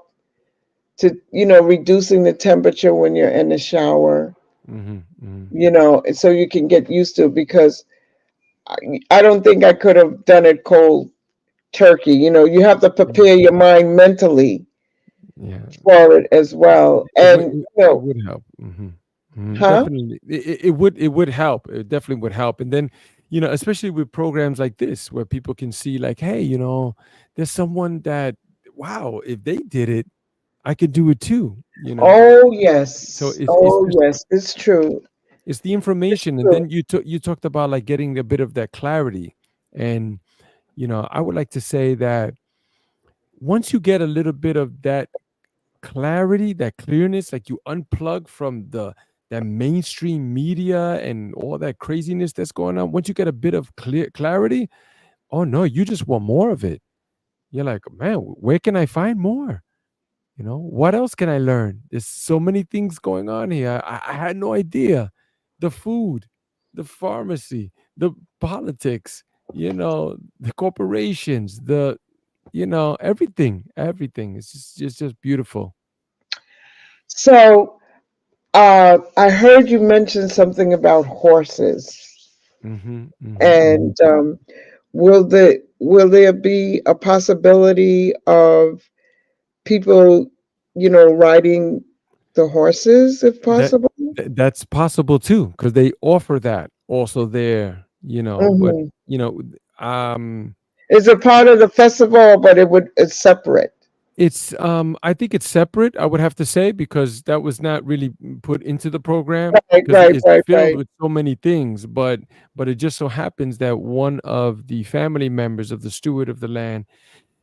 S6: to, reducing the temperature when you're in the shower,
S7: Mhm, mhm.
S6: so you can get used to it because I don't think I could have done it cold turkey. You have to
S7: Mm.
S6: prepare your mind mentally
S7: Yeah.
S6: for it as well.
S7: It would
S6: And,
S7: it would help. Mhm. Mhm.
S6: huh?
S7: Definitely. It would help. It definitely would help. And then, especially with programs like this where people can see like, hey, there's someone that wow, if they did it, I could do it too.
S6: Oh,
S7: So
S6: yes.
S7: it's
S6: Oh,
S7: just
S6: yes. It's true.
S7: it's the
S6: It's
S7: information. And
S6: true.
S7: then you talked about like getting a bit of that clarity. And I would like to say that once you get a little bit of that clarity, that clearness, like you unplug from the that mainstream media and all that craziness that's going on. Once you get a bit of clarity, oh no, you just want more of it. You're like, man, where can I find more? What else can I learn? There's so many things going on here. I had no idea. The food, the pharmacy, the politics, the corporations, everything. It's just beautiful.
S6: So, I heard you mention something about horses,
S7: Hmm, hmm, hmm.
S6: and will there be a possibility of people, riding the horses if
S7: That
S6: possible?
S7: that's possible too, because they offer that also there. But
S6: Hmm.
S7: you know, um,
S6: Is it part of the festival, but it's separate?
S7: I think it's separate. I would have to say because that was not really put into the program
S6: Right,
S7: because
S6: right,
S7: it's
S6: right,
S7: filled
S6: right.
S7: with so many things. But it just so happens that one of the family members of the steward of the land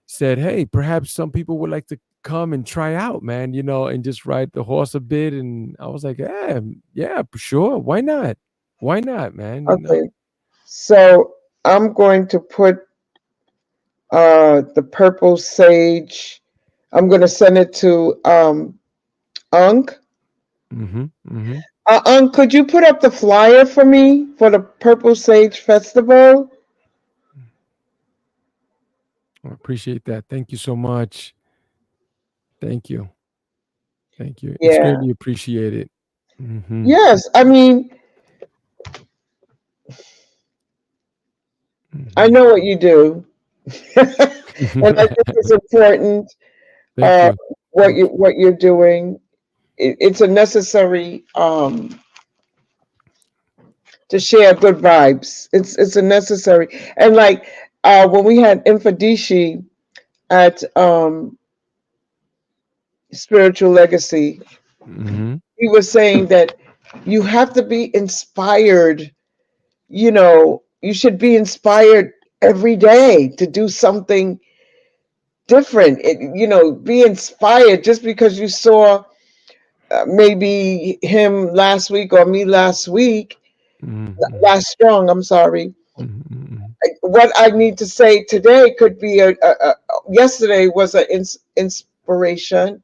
S7: said, "Hey, perhaps some people would like to come and try out, man, and just ride the horse a bit." And I was like, "Yeah, yeah, sure. Why not? Why not, man?
S6: Okay. So I'm going to put the purple sage. I'm going to send it to Unc.
S7: Mm-hmm, mm-hmm.
S6: Unc, could you put up the flyer for me for the Purple Sage Festival?
S7: I appreciate that. Thank you so much. Thank you. Thank you. It's
S6: Yeah.
S7: greatly appreciated. Mm-hmm.
S6: Yes. I mean, I
S7: Mm-hmm.
S6: know what you do, and I think it's important.
S7: Thank
S6: Uh,
S7: you.
S6: what
S7: Thank
S6: you
S7: you.
S6: what you're doing. It's a necessary to share good vibes. It's a necessary, and like when we had Infadishi at spiritual legacy,
S7: Hmm.
S6: he was saying that you have to be inspired. You should be inspired every day to do something different. Be inspired just because you saw maybe him last week or me last week,
S7: Hmm.
S6: last strong. I'm sorry.
S7: Hmm.
S6: What I need to say today could be yesterday was an inspiration,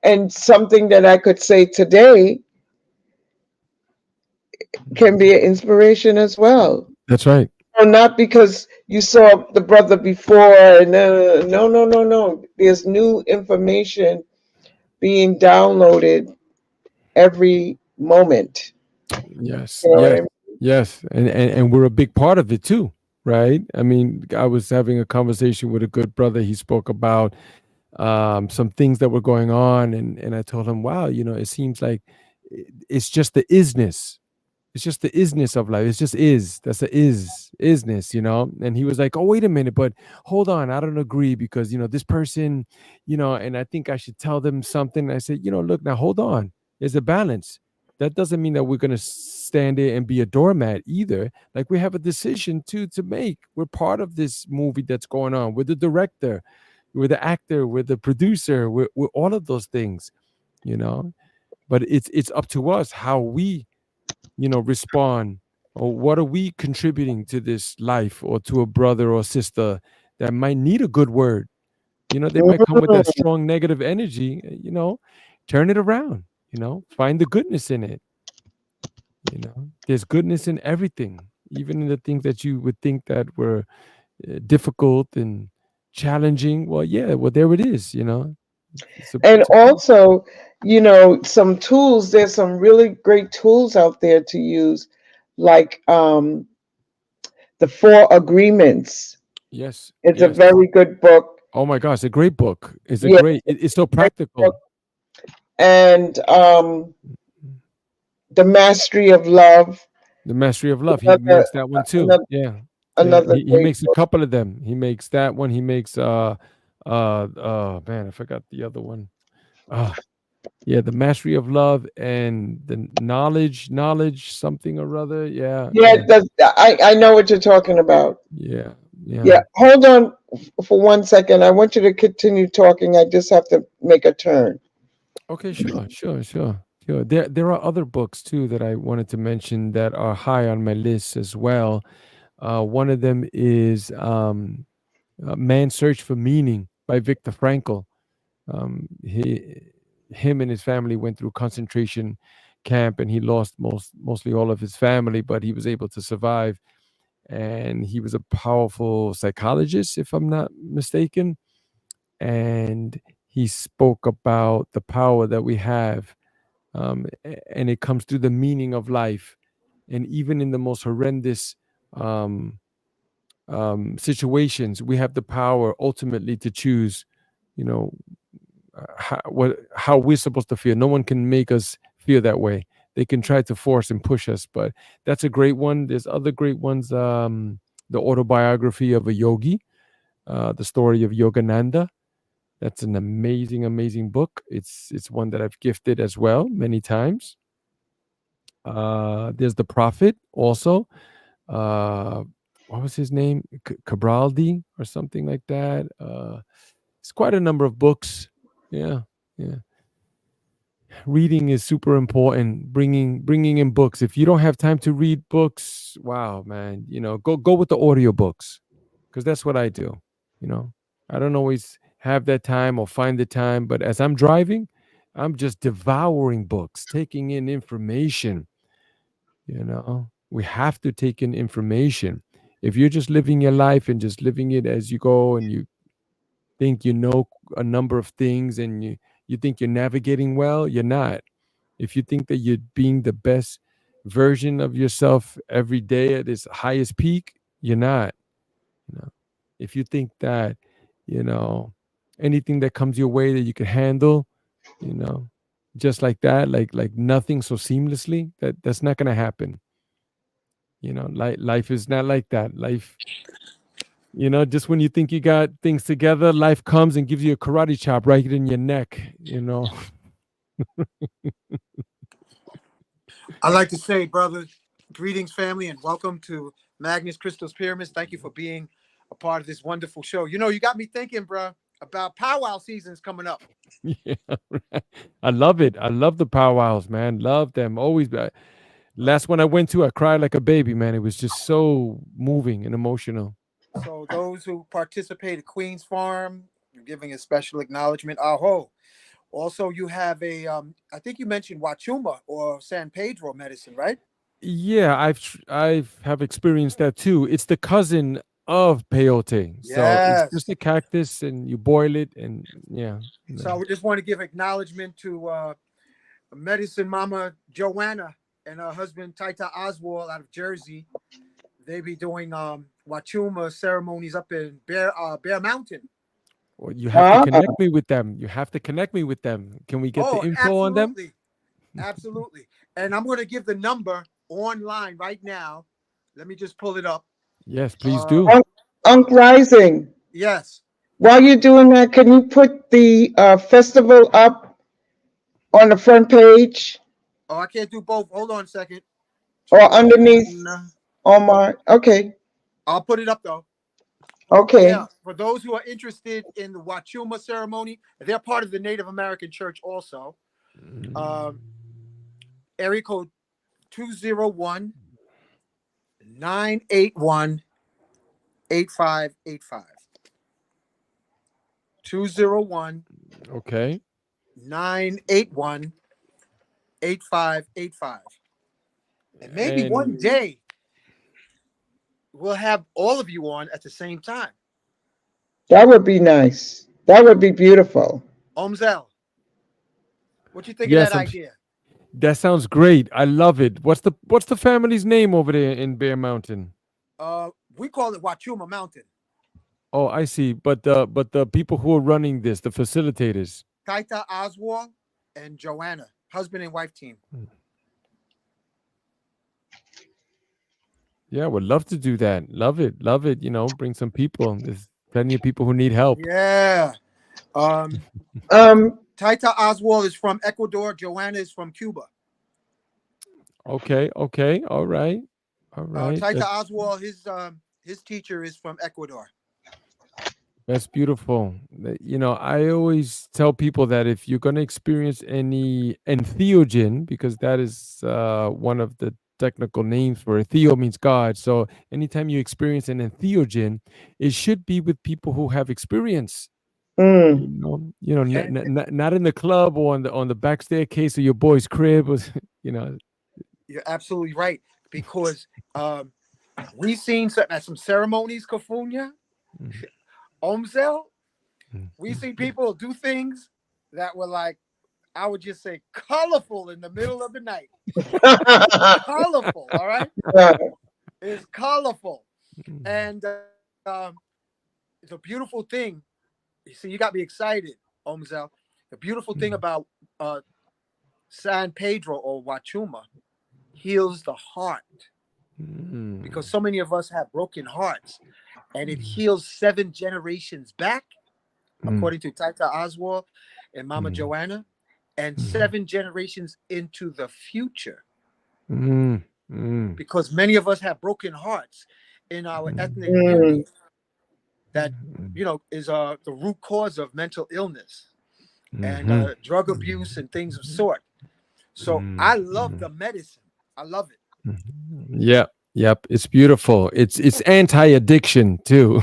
S6: and something that I could say today can be an inspiration as well.
S7: That's right.
S6: So not because you saw the brother before, and no, no, no, no. There's new information being downloaded every moment.
S7: Yes,
S6: You know what I
S7: yes,
S6: mean?
S7: yes, and we're a big part of it too, right? I mean, I was having a conversation with a good brother. He spoke about some things that were going on, and I told him, "Wow, it seems like it's just the isness. It's just the isness of life. It's just is. That's the isness. And he was like, "Oh, wait a minute, but hold on, I don't agree because this person, and I think I should tell them something." And I said, look, now hold on. There's a balance. That doesn't mean that we're gonna stand there and be a doormat either. Like we have a decision to make. We're part of this movie that's going on. We're the director, we're the actor, we're the producer, we're all of those things, you know. But it's up to us how we respond, or what are we contributing to this life or to a brother or sister that might need a good word. They might come with that
S6: Mm.
S7: strong negative energy. Turn it around. Find the goodness in it. There's goodness in everything, even in the things that you would think that were difficult and challenging. Well, yeah, well, there it is. it's a,
S6: And
S7: it's a
S6: also, some tools. There's some really great tools out there to use, like the Four Agreements.
S7: Yes,
S6: It's a
S7: yes.
S6: very good book.
S7: Oh my gosh, a great book.
S6: Yeah,
S7: It's so
S6: great book.
S7: practical.
S6: And The Mastery of Love.
S7: The Mastery of Love. He
S6: Another,
S7: makes that one too.
S6: another,
S7: Yeah. Yeah.
S6: another
S7: He
S6: great
S7: makes a
S6: book.
S7: couple of them. He makes that one. He makes man, I forgot the other one. Ah, yeah, the Mastery of Love and the knowledge, something or other. Yeah,
S6: Yeah,
S7: yeah,
S6: I know what you're talking about.
S7: yeah, yeah.
S6: Yeah, hold on for 1 second. I want you to continue talking. I just have to make a turn.
S7: Okay, sure. There are other books too that I wanted to mention that are high on my list as well. One of them is Man's Search for Meaning by Viktor Frankl. Him and his family went through concentration camp, and he lost mostly all of his family, but he was able to survive. And he was a powerful psychologist, if I'm not mistaken. And he spoke about the power that we have, and it comes through the meaning of life. And even in the most horrendous um, situations, we have the power ultimately to choose, you know, how we're supposed to feel. No one can make us feel that way. They can try to force and push us, but that's a great one. There's other great ones. The autobiography of a yogi, the story of Yogananda. That's an amazing book. It's one that I've gifted as well many times. There's the Prophet also. Uh, what was his name? Cabraldi or something like that. It's quite a number of books. Yeah, yeah. Reading is super important. Bringing in books. If you don't have time to read books, wow, man, go with the audiobooks, because that's what I do. You know, I don't always have that time or find the time, but as I'm driving, I'm just devouring books, taking in information. We have to take in information. If you're just living your life and just living it as you go, and you think you know a number of things, and you think you're navigating well, you're not. If you think that you're being the best version of yourself every day at its highest peak, you're not. you know if you think that you know anything that comes your way that you can handle, you know just like that, like nothing, so seamlessly, that's not going to happen. Life is not like that. Life You know, just when you think you got things together, life comes and gives you a karate chop right in your neck. You know.
S1: I'd like to say, brother, greetings, family, and welcome to Magnus Crystal's Pyramids. Thank you for being a part of this wonderful show. You know, you got me thinking, bro, about powwow seasons coming up.
S7: Yeah, right. I love it. I love the powwows, man. Love them. Always. Last one I went to, I cried like a baby, man. It was just so moving and emotional.
S1: So those who participate at Queen's Farm, you're giving a special acknowledgement. Aho. Also, you have a, I think you mentioned Wachuma or San Pedro medicine, right?
S7: Yeah, I've have experienced that too. It's the cousin of peyote, so it's
S1: Yes.
S7: just a cactus, and you boil it, and yeah.
S1: So we just want to give acknowledgement to medicine mama Joanna and her husband Taita Oswald out of Jersey. They be doing Wachuma ceremonies up in Bear Mountain.
S7: Well, you have to connect me with them. You have to connect me with them. Can we get the info on them?
S1: Absolutely. And I'm going to give the number online right now. Let me just pull it up.
S7: Yes, please do.
S6: Unc Rising.
S1: Yes.
S6: While you're doing that, can you put the festival up on the front page?
S1: Oh, I can't do both. Hold on a second.
S6: Or underneath Omar? Okay.
S1: I'll put it up though.
S6: Okay.
S1: Yeah, for those who are interested in the Wachuma ceremony, they're part of the Native American Church also. Area code 201-981-8585. 201
S7: Okay.
S1: 981-8585. And maybe one day we'll have all of you on at the same time.
S6: That would be nice. That would be beautiful.
S1: Omziel, what you think of that idea?
S7: That sounds great. I love it. What's the family's name over there in Bear Mountain?
S1: We call it Wachuma Mountain.
S7: Oh, I see. But the people who are running this, the facilitators.
S1: Taita Oswald and Joanna, husband and wife team.
S7: Yeah, would love to do that. Love it. Love it. You know, bring some people. There's plenty of people who need help.
S1: Yeah. Taita Oswald is from Ecuador. Joanna is from Cuba.
S7: Okay. All right.
S1: Taita Oswald, his teacher is from Ecuador.
S7: That's beautiful. You know, I always tell people that if you're going to experience any entheogen, because that is one of the technical names for it. Theo means God. So anytime you experience an entheogen, it should be with people who have experience.
S6: Mm.
S7: Not in the club or on the back staircase of your boy's crib.
S1: You're absolutely right, because we've seen some ceremonies, Kafunya, Omziel. We've seen people do things that were like, I would just say, colorful in the middle of the night. Colorful, all right? It's colorful. And it's a beautiful thing. You see, you got me excited, Omziel. The beautiful thing about San Pedro or Wachuma heals the heart. Because so many of us have broken hearts. And it heals 7 generations back, according to Taita Oswald and Mama Joanna, and 7 generations into the future. Because many of us have broken hearts in our ethnic community. That, is the root cause of mental illness and drug abuse and things of sort. So I love the medicine. I love it.
S7: Yep. It's beautiful. It's anti-addiction too.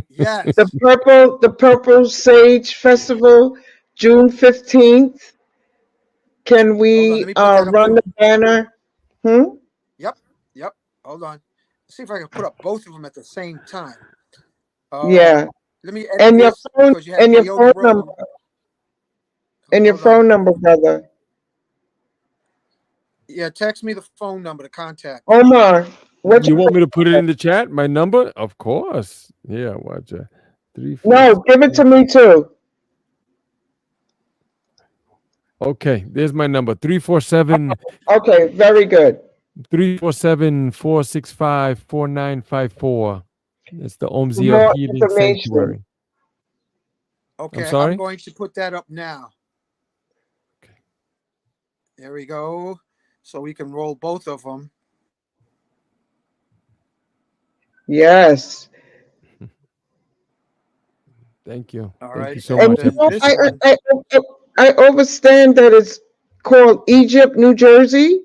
S1: Yes.
S6: The Purple Sage Festival, June 15th. Can we run the banner?
S1: Yep. Hold on. Let's see if I can put up both of them at the same time.
S6: Yeah.
S1: Let me edit
S6: your phone number. And your phone number, brother.
S1: Yeah, text me the phone number to contact.
S6: Omar,
S7: what you want me to put it in the chat? My number? Of course. Yeah, watch it. 3, 4,
S6: no, give it to me too.
S7: Okay, there's my number. 347.
S6: Okay, very good.
S7: 347-465-4954. It's the Omziel
S6: more
S7: Healing
S6: information.
S7: Sanctuary. I'm
S1: Okay, I'm
S7: sorry?
S1: going to put that up now.
S7: Okay.
S1: There we go. So we can roll both of them.
S6: Yes.
S7: Thank you.
S1: All
S7: Thank you
S1: right.
S7: so
S1: And
S6: And
S7: much. I
S6: you
S1: then
S6: know,
S1: this
S7: appreciate it.
S1: one.
S6: I understand that it's called Egypt, New Jersey.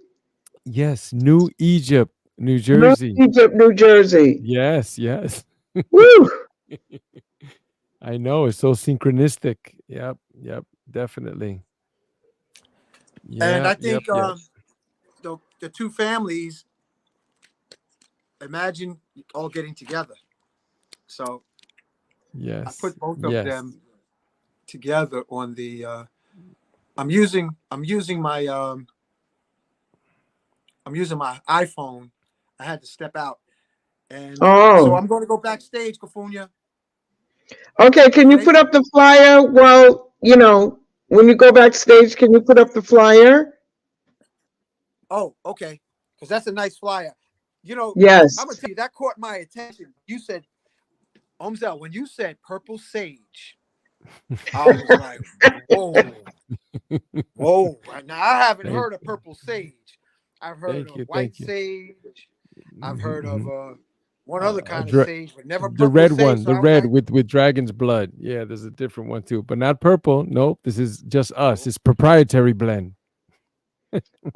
S7: Yes, New Egypt, New
S6: New
S7: Jersey.
S6: Egypt, New Jersey.
S7: Yes, yes.
S6: Woo!
S7: I know, it's so synchronistic. Yep, yep, definitely.
S1: And I
S7: Yep, yep,
S1: think
S7: yep.
S1: the two families, imagine all getting together. So I
S7: Yes,
S1: put both of
S7: yes.
S1: them together on the I'm using my iPhone. I had to step out. And so
S6: Oh,
S1: I'm going to go backstage, Kafunya.
S6: okay. Can you
S1: Okay.
S6: put up the flyer? Well, when you go backstage, can you put up the flyer?
S1: Oh, okay. Because that's a nice flyer.
S6: Yes.
S1: I'm gonna tell you that caught my attention. You said, Omzel, when you said purple sage, I was like, whoa, whoa. Now I haven't
S7: Thank
S1: heard of purple sage. I've heard
S7: thank
S1: of
S7: you,
S1: white
S7: thank you.
S1: sage. I've heard of
S7: Hmm.
S1: one other kind of
S7: Dra-
S1: sage, but never
S7: the
S1: purple
S7: red
S1: sage.
S7: one,
S1: So
S7: the
S1: I was
S7: red
S1: like,
S7: with dragon's blood. Yeah, there's a different one too, but not purple. Nope, this is just us. It's proprietary blend.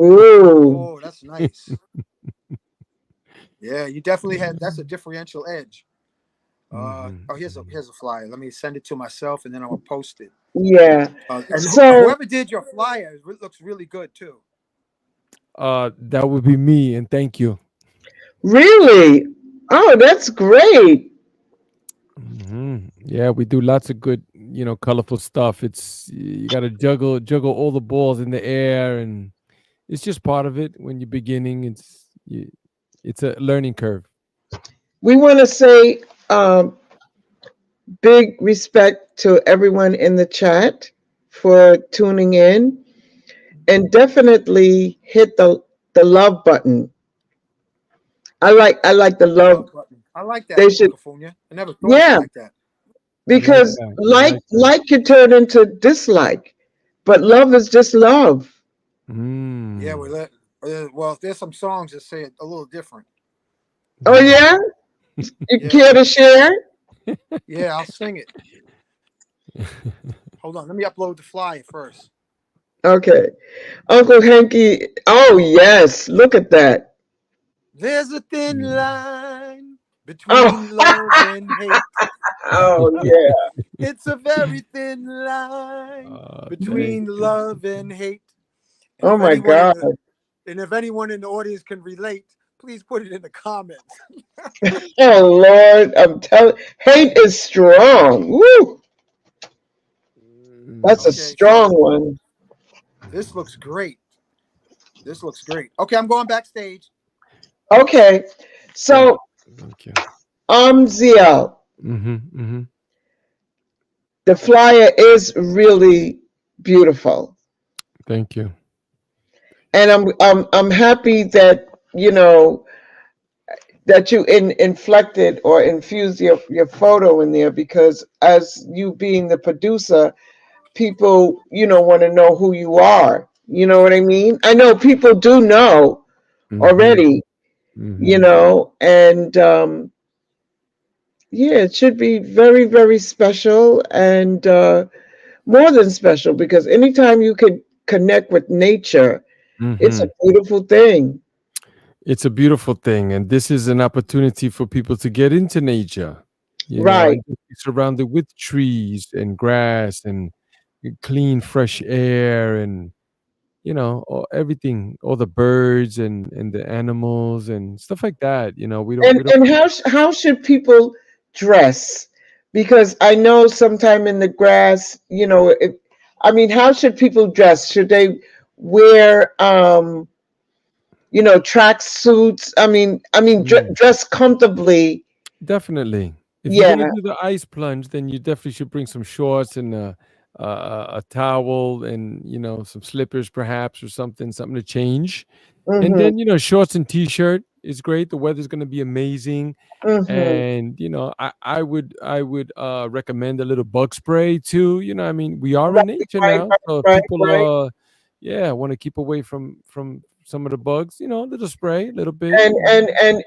S6: Ooh.
S1: oh, that's nice. Yeah, you definitely had. That's a differential edge.
S7: Hmm.
S1: Here's a flyer. Let me send it to myself, and then I'm gonna post it.
S6: Yeah.
S1: And
S6: So
S1: whoever did your flyer, it looks really good too.
S7: That would be me, and thank you.
S6: really, oh, that's great.
S7: Yeah, we do lots of good, colorful stuff. It's you got to juggle all the balls in the air, and it's just part of it. When you're beginning, it's a learning curve.
S6: We want to say big respect to everyone in the chat for tuning in, and definitely hit the love button. I like the
S1: The
S6: love.
S1: love button. I like that,
S6: They should,
S1: Cafunia. I never thought of it
S6: yeah,
S1: like that.
S7: I like
S6: because
S7: that. I
S6: like
S7: like that.
S6: like can turn into dislike, but love is just love.
S1: Yeah,
S7: Mm.
S1: well, there's some songs that say it a little different.
S6: Oh
S7: Yeah.
S6: yeah, you
S1: Yeah,
S6: care to share?
S1: yeah, I'll sing it. Hold on, let me upload the flyer first.
S6: Okay, Uncle Hanky. Oh yes, look at that.
S1: There's a thin
S7: Mm.
S1: line
S6: Oh,
S1: between love and hate.
S6: oh yeah.
S1: It's a very thin line
S7: Thank
S1: between
S7: you.
S1: love and hate. And
S6: Oh
S1: if
S6: my
S1: anyone
S6: God.
S1: in the audience can relate, please put it in the comments.
S6: Oh Lord, I'm telling. Hate is strong. Woo, that's a
S7: Mm.
S1: Okay,
S6: strong
S1: so
S6: one.
S1: this looks great. This looks great. Okay, I'm going backstage.
S6: Okay,
S7: Thank,
S6: so
S7: thank you.
S6: Ziel,
S7: Mm-hmm.
S6: the flyer is really beautiful,
S7: Thank you.
S6: and I'm happy that you know that you inflected or infused your photo in there, because as you being the producer, people want to know who you are. You know what I mean? I know people do know
S7: Mm-hmm.
S6: already,
S7: Mm-hmm.
S6: and yeah, it should be very, very special, and more than special, because anytime you can connect with nature, it's a
S7: Mm-hmm.
S6: beautiful thing.
S7: It's a beautiful thing, and this is an opportunity for people to get into nature,
S6: Right.
S7: and just be surrounded with trees and grass and clean, fresh air, and everything, all the birds and the animals and stuff like that.
S6: And
S7: We don't.
S6: how should people dress? Because I know sometime in the grass, I mean, how should people dress? Should they wear track suits? I mean,
S7: Mm,
S6: dress comfortably.
S7: definitely. If you're gonna
S6: Yeah.
S7: do the ice plunge, then you definitely should bring some shorts and a towel and some slippers perhaps or something to change. And
S6: Hmm.
S7: then shorts and t-shirt It's great. The weather's going to be amazing.
S6: Mm-hmm.
S7: And I would recommend a little bug spray too. I mean, we are in
S6: Right,
S7: nature
S6: right,
S7: now, so if
S6: right,
S7: people
S6: right.
S7: yeah, want to keep away from some of the bugs, a little spray, a little bit,
S6: And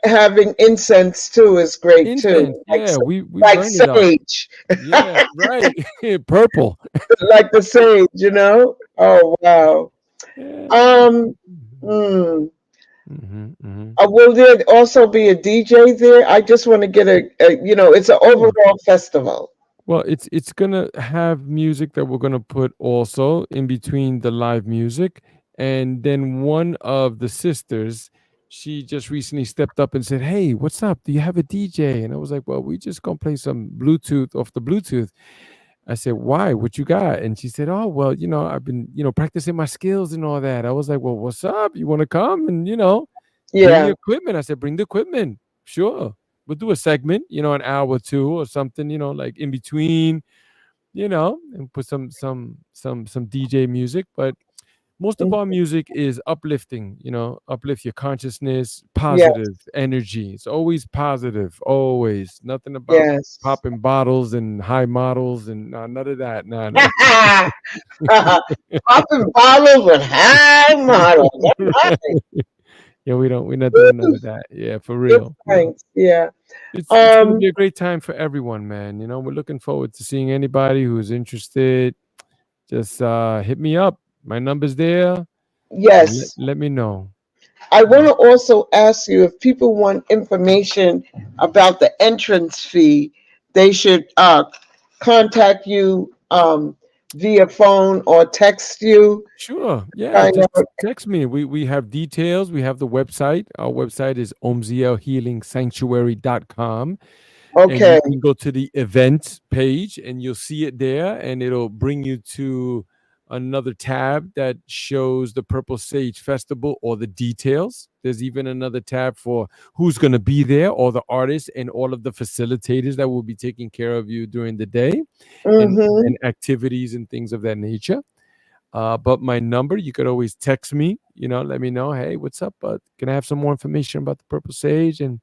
S6: having incense too is great too.
S7: incense. Yeah, we
S6: Like
S7: burn it up.
S6: sage,
S7: Yeah, right. Purple.
S6: like the sage, you know. Oh wow.
S7: Yeah.
S6: Um. Mm,
S7: Hmm.
S6: will there also be a DJ there? I just want to get it's an
S7: Sure.
S6: overall festival.
S7: Well, it's gonna have music that we're gonna put also in between the live music, and then one of the sisters, she just recently stepped up and said, "Hey, what's up? Do you have a DJ?" And I was like, "Well, we just gonna play some Bluetooth off the Bluetooth." I said, "Why? What you got?" And she said, "Oh, well, I've been, practicing my skills and all that." I was like, "Well, what's up? You want to come and bring
S6: Yeah.
S7: your equipment?" I said, "Bring the equipment. Sure. We'll do a segment, an hour or two or something, like in between, and put some DJ music. But most of our
S6: Mhm.
S7: music is uplifting, uplift your consciousness,
S6: Yes.
S7: positive energy. It's always positive, always. Nothing about
S6: Yes.
S7: popping bottles and high models and none of that. No, no.
S6: Popping bottles with high models. All
S7: Right.
S6: right.
S7: Yeah, we're not doing none of that. Yeah, for
S6: Good
S7: real.
S6: points. Yeah.
S7: It's gonna
S6: Um.
S7: be a great time for everyone, man. We're looking forward to seeing anybody who's interested. Just hit me up. My number's there. Let,
S6: Yes.
S7: let me know.
S6: I want to also ask you if people want information about the entrance fee, they should contact you via phone or text you.
S7: Sure. Yeah.
S6: Find
S7: Just
S6: out.
S7: text me. We have details. We have the website. Our website is omzielhealingsanctuary.com. And you
S6: Okay.
S7: can go to the events page and you'll see it there, and it'll bring you to another tab that shows the Purple Sage Festival or the details. There's even another tab for who's going to be there, all the artists and all of the facilitators that will be taking care of you during the day, and
S6: Mm-hmm.
S7: and activities and things of that nature. But my number, you could always text me, let me know, hey, what's up? Can I have some more information about the Purple Sage? And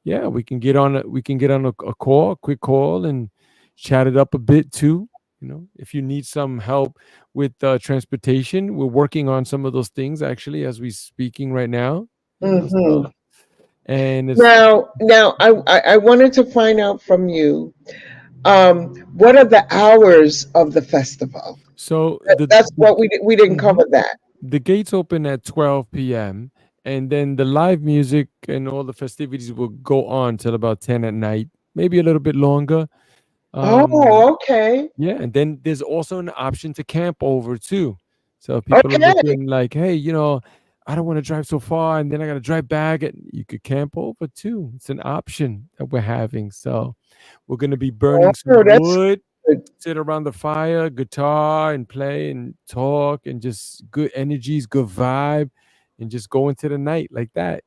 S7: yeah, we can get on a call, a quick call, and chat it up a bit too. If you need some help with transportation, we're working on some of those things actually as we speaking right now.
S6: Mm-hmm.
S7: So and it's
S6: Now, I wanted to find out from you, what are the hours of the festival?
S7: so
S6: That's what we didn't
S7: mhm.
S6: cover that.
S7: The gates open at 12 p.m. and then the live music and all the festivities will go on till about 10 at night, maybe a little bit longer. Um,
S6: Oh, okay.
S7: Yeah, and then there's also an option to camp over too. So if people are
S6: Okay.
S7: looking like, hey, I don't want to drive so far and then I got to drive back, and you could camp over too. It's an option that we're having. So we're going to be
S6: Oh,
S7: burning some
S6: that's
S7: wood,
S6: good.
S7: sit around the fire, guitar and play and talk and just good energies, good vibe, and just go into the night like that.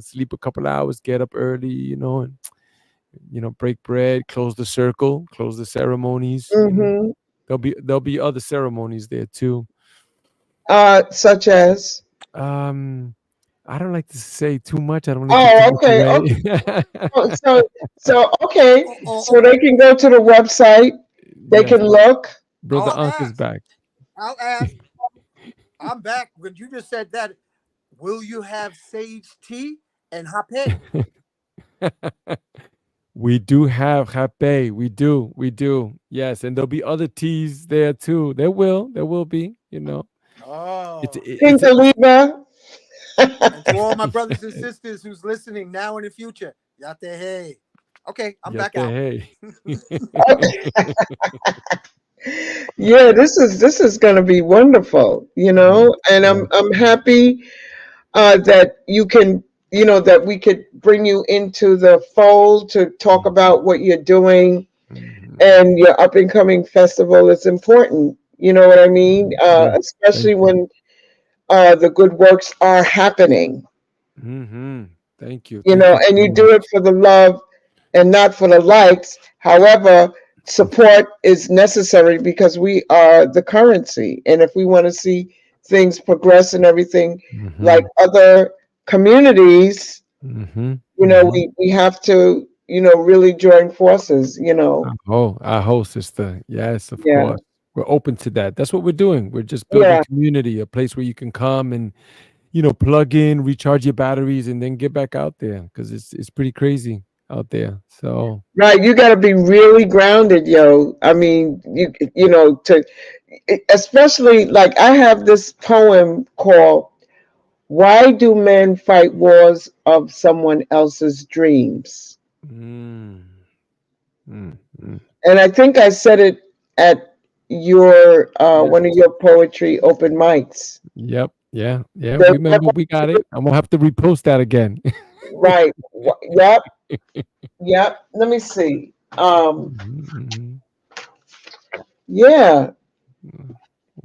S7: Sleep a couple hours, get up early, and break bread, close the circle, close the ceremonies.
S6: Mm-hmm.
S7: There'll be other ceremonies there too.
S6: Such as.
S7: Um, I don't like to say too much. I don't want to give too
S6: Oh,
S7: much
S6: okay. Okay.
S7: away.
S6: Oh, so okay.
S1: Oh, oh,
S6: So they can go to the website. They
S7: Yes,
S6: can look.
S7: brother
S1: I'll
S7: Unc is
S1: ask.
S7: back.
S1: I'll ask. I'm back. When you just said that, will you have sage tea and hape?
S7: We do have hape. We do. Yes, and there'll be other teas there too. There will be. It's
S1: Oh.
S7: it's
S6: Pink
S7: a,
S6: Libra.
S1: And to all my brothers and sisters who's listening now and in the future, yate hey. Okay, I'm
S7: yeah,
S1: back out.
S7: hey.
S6: Yeah, this is going to be wonderful,
S7: Yes,
S6: and I'm
S7: yes.
S6: I'm happy that you can, that we could bring you into the fold to talk about what you're doing
S7: Mhm.
S6: and your up and coming festival. It's important, you know what I mean?
S7: Yes, thank
S6: Especially
S7: you.
S6: when the good works are happening,
S7: Thank you. Thank you
S6: and
S7: so
S6: you do it
S7: much.
S6: for the love and not for the likes. However, support is necessary because we are the currency. And if we want to see things progress and everything like
S7: Mhm.
S6: other communities,
S7: Mm-hmm.
S6: You know,
S7: Mm-hmm.
S6: we have to, really join forces,
S7: Our sister. Yes, of
S6: Yeah.
S7: course. We're open to that. That's what we're doing. We're just building
S6: Yeah.
S7: community, a place where you can come and, plug in, recharge your batteries, and then get back out there because it's pretty crazy out there. So,
S6: Right. You got to be really grounded, yo. I mean, especially like I have this poem called "Why Do Men Fight Wars of Someone Else's Dreams?"
S7: mm, mm, mm.
S6: And I think I said it at your
S7: Yes.
S6: one of your poetry open mics.
S7: Yep. Yeah. Yeah.
S6: The-
S7: We remember. We got it. I'm gonna have to repost that again.
S6: right. Yep. Yep. Let me see.
S7: Mhm,
S6: Yeah.
S7: mhm.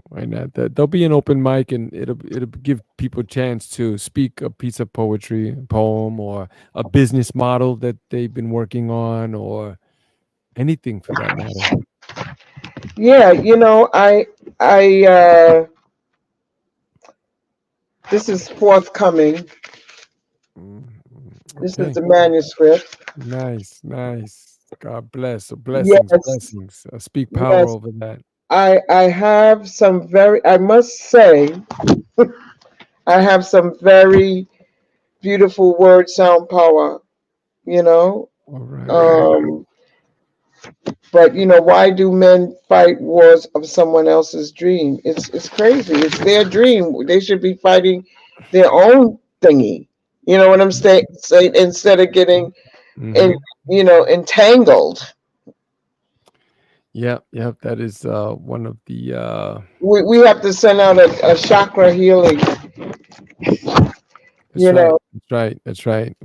S7: Why not? There'll be an open mic, and it'll give people a chance to speak a piece of poetry, a poem, or a business model that they've been working on, or anything for that matter.
S6: Yeah. I this is forthcoming.
S7: Mm,
S6: This is
S7: okay,
S6: the manuscript.
S7: nice, nice. God bless. So blessings,
S6: Yes.
S7: blessings. Speak power
S6: Yes.
S7: over that.
S6: I have some very, I must say, I have some very beautiful word sound power, you know.
S7: All right.
S6: Um, but why do men fight wars of someone else's dream? It's crazy. It's their dream. They should be fighting their own thingy. You know what I'm saying? Instead of getting in,
S7: Mm-hmm.
S6: entangled.
S7: Yep, yep. That is one of the.
S6: We have to send out a chakra healing.
S7: That's
S6: You
S7: right.
S6: know,
S7: That's right. That's right.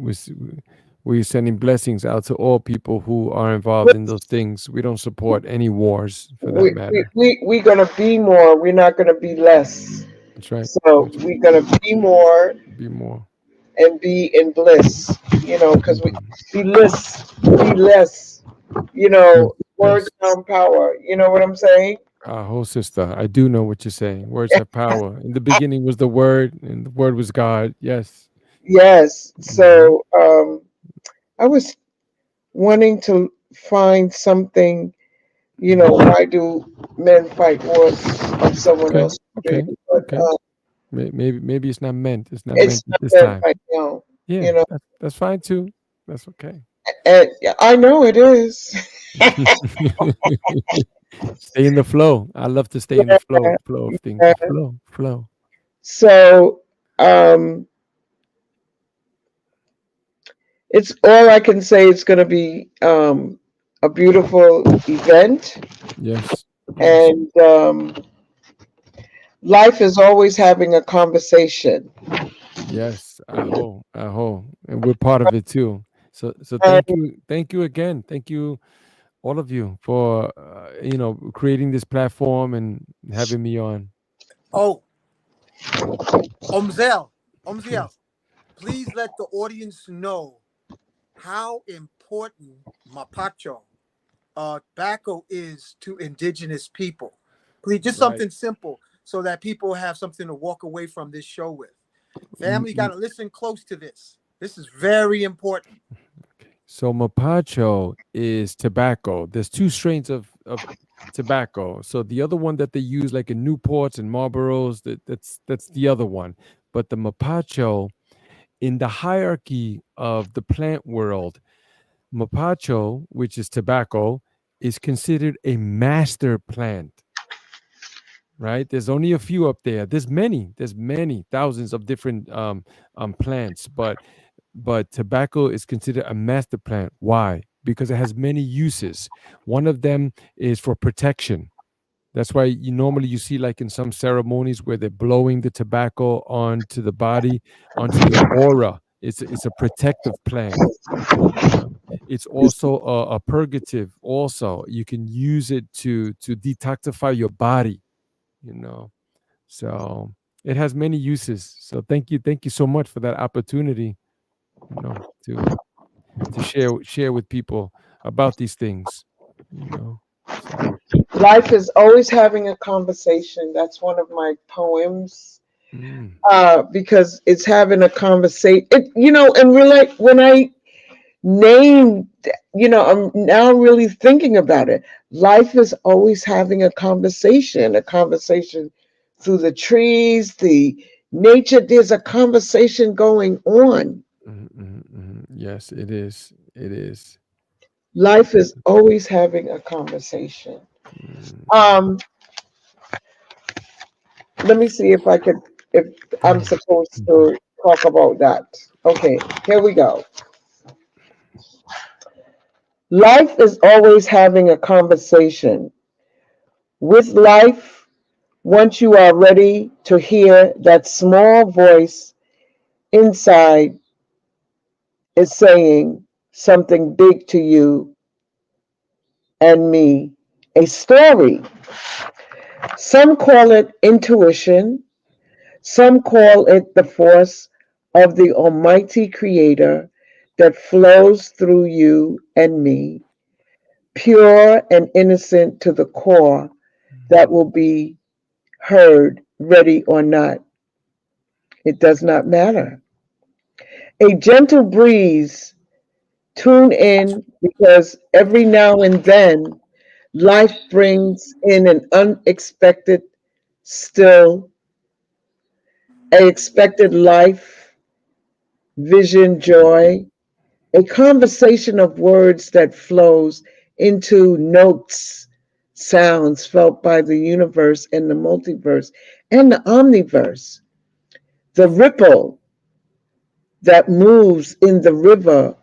S7: We're sending blessings out to all people who are involved in those things. We don't support any wars for that matter.
S6: we're gonna be more. We're not gonna be less.
S7: That's right.
S6: So
S7: That's
S6: we're gonna be more
S7: right. Be more.
S6: and be in bliss. Because we
S7: Mhm.
S6: be less.
S7: Yes.
S6: Word
S7: Yes.
S6: sound power. You know what I'm saying?
S7: Whole sister, I do know what you're saying. Words have power. In the beginning was the word, and the word was God. Yes.
S6: Yes.
S7: Hmm.
S6: So I was wanting to find something. Why do men fight wars of someone
S7: Okay.
S6: else's dream?
S7: Okay.
S6: But
S7: Okay. Maybe it's not meant. It's not
S6: it's
S7: meant at
S6: not
S7: this
S6: men
S7: time.
S6: right now.
S7: Yeah.
S6: You know,
S7: That's fine too. That's okay.
S6: and I know it is.
S7: Stay in the flow. I love to stay in the flow of things.
S6: Yeah.
S7: Flow.
S6: So um, it's all I can say. It's going to be a beautiful event,
S7: Yes. Yes.
S6: and life is always having a conversation.
S7: Yes. I hope, and we're part of it too. So
S6: And
S7: thank you again, thank you all of you for creating this platform and having me on.
S1: Oh, Omziel, Omziel,
S7: Yes.
S1: please let the audience know how important mapacho, tobacco is to indigenous people. Please, just
S7: Right.
S1: something simple so that people have something to walk away from this show with.
S7: M-
S1: Family, got
S7: m-
S1: to listen close to this. This is very important.
S7: So mapacho is tobacco. There's two strains of tobacco. So the other one that they use, like in Newports and Marlboros, that's the other one. But the mapacho, in the hierarchy of the plant world, mapacho, which is tobacco, is considered a master plant. Right? There's only a few up there. There's many thousands of different plants, but tobacco is considered a master plant. Why? Because it has many uses. One of them is for protection. That's why you see, like in some ceremonies where they're blowing the tobacco onto the body, onto your aura. It's a protective plant. It's also a purgative. Also, you can use it to detoxify your body. You know, so it has many uses. So thank you so much for that opportunity. To share with people about these things. So
S6: life is always having a conversation. That's one of my poems.
S7: Mm.
S6: because it's having a conversation. And really, when I named, I'm now really thinking about it. Life is always having a conversation through the trees, the nature. There's a conversation going on.
S7: Yes, it is. It is.
S6: Life is always having a conversation.
S7: Mm.
S6: Um, Let me see if I'm supposed to talk about that. Okay, here we go. Life is always having a conversation. With life, once you are ready to hear that small voice inside is saying something big to you and me, a story. Some call it intuition, some call it the force of the Almighty Creator that flows through you and me, pure and innocent to the core, that will be heard, ready or not. It does not matter. A gentle breeze, tune in because every now and then life brings in an unexpected, still, a expected life, vision, joy, a conversation of words that flows into notes, sounds felt by the universe and the multiverse and the omniverse. The ripple that moves in the river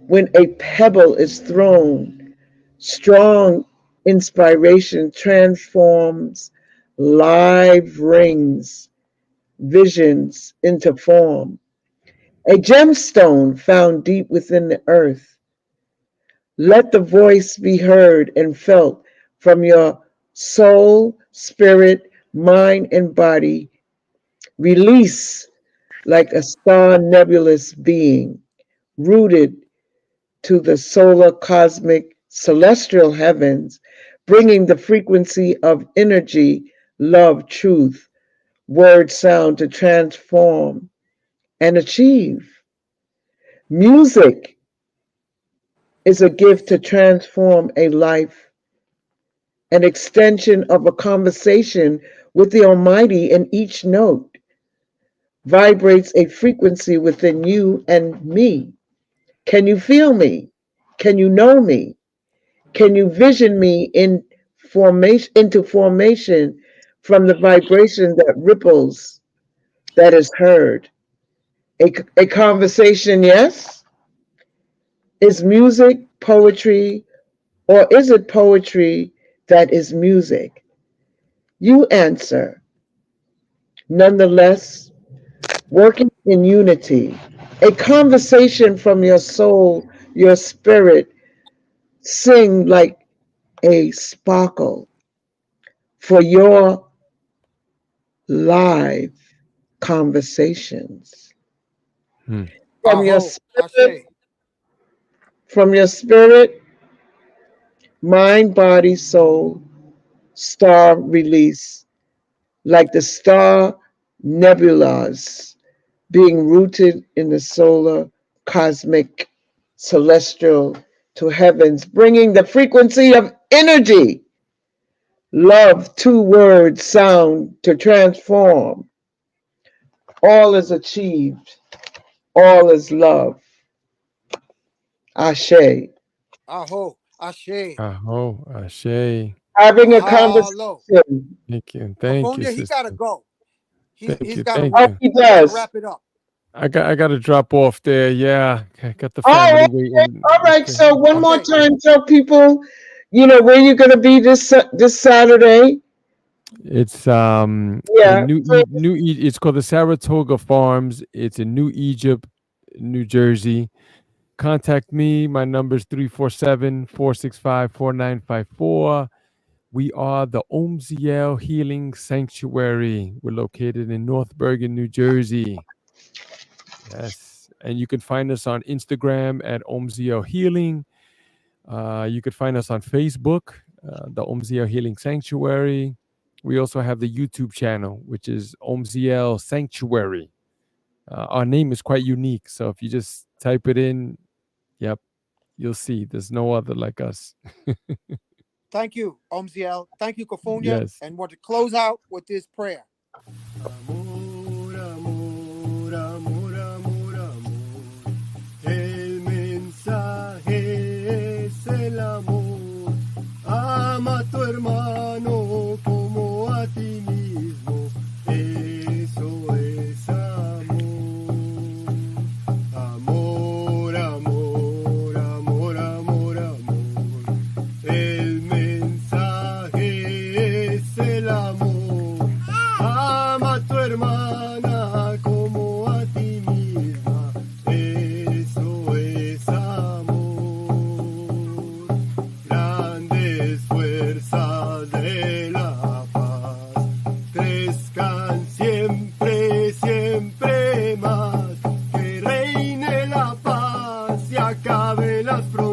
S6: when a pebble is thrown. Strong inspiration transforms live rings, visions into form. A gemstone found deep within the earth. Let the voice be heard and felt from your soul, spirit, mind, and body. Release like a star nebulous being, rooted to the solar cosmic celestial heavens, bringing the frequency of energy, love, truth, word, sound to transform and achieve. Music is a gift to transform a life, an extension of a conversation with the Almighty, and each note vibrates a frequency within you and me. Can you feel me? Can you know me? Can you vision me into formation from the vibration that ripples, that is heard? A conversation, yes? Is music poetry, or is it poetry that is music? You answer. Nonetheless, working in unity, a conversation from your soul, your spirit, sing like a sparkle for your live conversations.
S7: Mm.
S6: From your
S1: Aho,
S6: spirit,
S1: Ashe.
S6: from your spirit, mind, body, soul, star release, like the star nebulas being rooted in the solar, cosmic, celestial to heavens, bringing the frequency of energy, love, two words, sound to transform. All is achieved, all is love. Ashe.
S1: Aho, Ashe.
S7: Aho, Ashe.
S6: Having a
S1: Mahalo.
S6: conversation.
S7: Thank you,
S1: Afunya, he gotta
S7: sister.
S1: go.
S7: Thank
S1: He's
S7: you,
S1: gotta
S7: thank
S6: Oh,
S1: wrap.
S7: you.
S6: he
S1: He gotta
S6: does.
S1: wrap it up.
S7: I got to drop off there. Yeah, I got the
S6: Oh,
S7: family
S6: okay.
S7: waiting.
S6: All right.
S7: Okay.
S6: So one more
S1: Okay.
S6: time, tell people, where you're going to be this Saturday.
S7: It's in
S6: Yeah.
S7: It's called the Saratoga Farms. It's in New Egypt, New Jersey. Contact me. My number's 347-465-4954. We are the Omziel Healing Sanctuary. We're located in North Bergen, New Jersey. Yes. And you can find us on Instagram at Omziel Healing. You could find us on Facebook, the Omziel Healing Sanctuary. We also have the YouTube channel, which is Omziel Sanctuary. Our name is quite unique, so if you just type it in, yep, you'll see there's no other like us.
S1: Thank you, Omziel. Thank you, Kofunya.
S7: Yes.
S1: And want to close out with this prayer.
S5: Amor, amor, amor, amor, amor. El mensaje es el amor. Ama a tu hermano como a ti mismo. Eso es amor. Amor, amor, amor, amor, amor. El mensaje es el amor. Ama a tu hermana como a ti misma. Eso es amor. Grandes fuerzas de la paz crezcan siempre, siempre más. Que reine la paz y acaben las fronteras.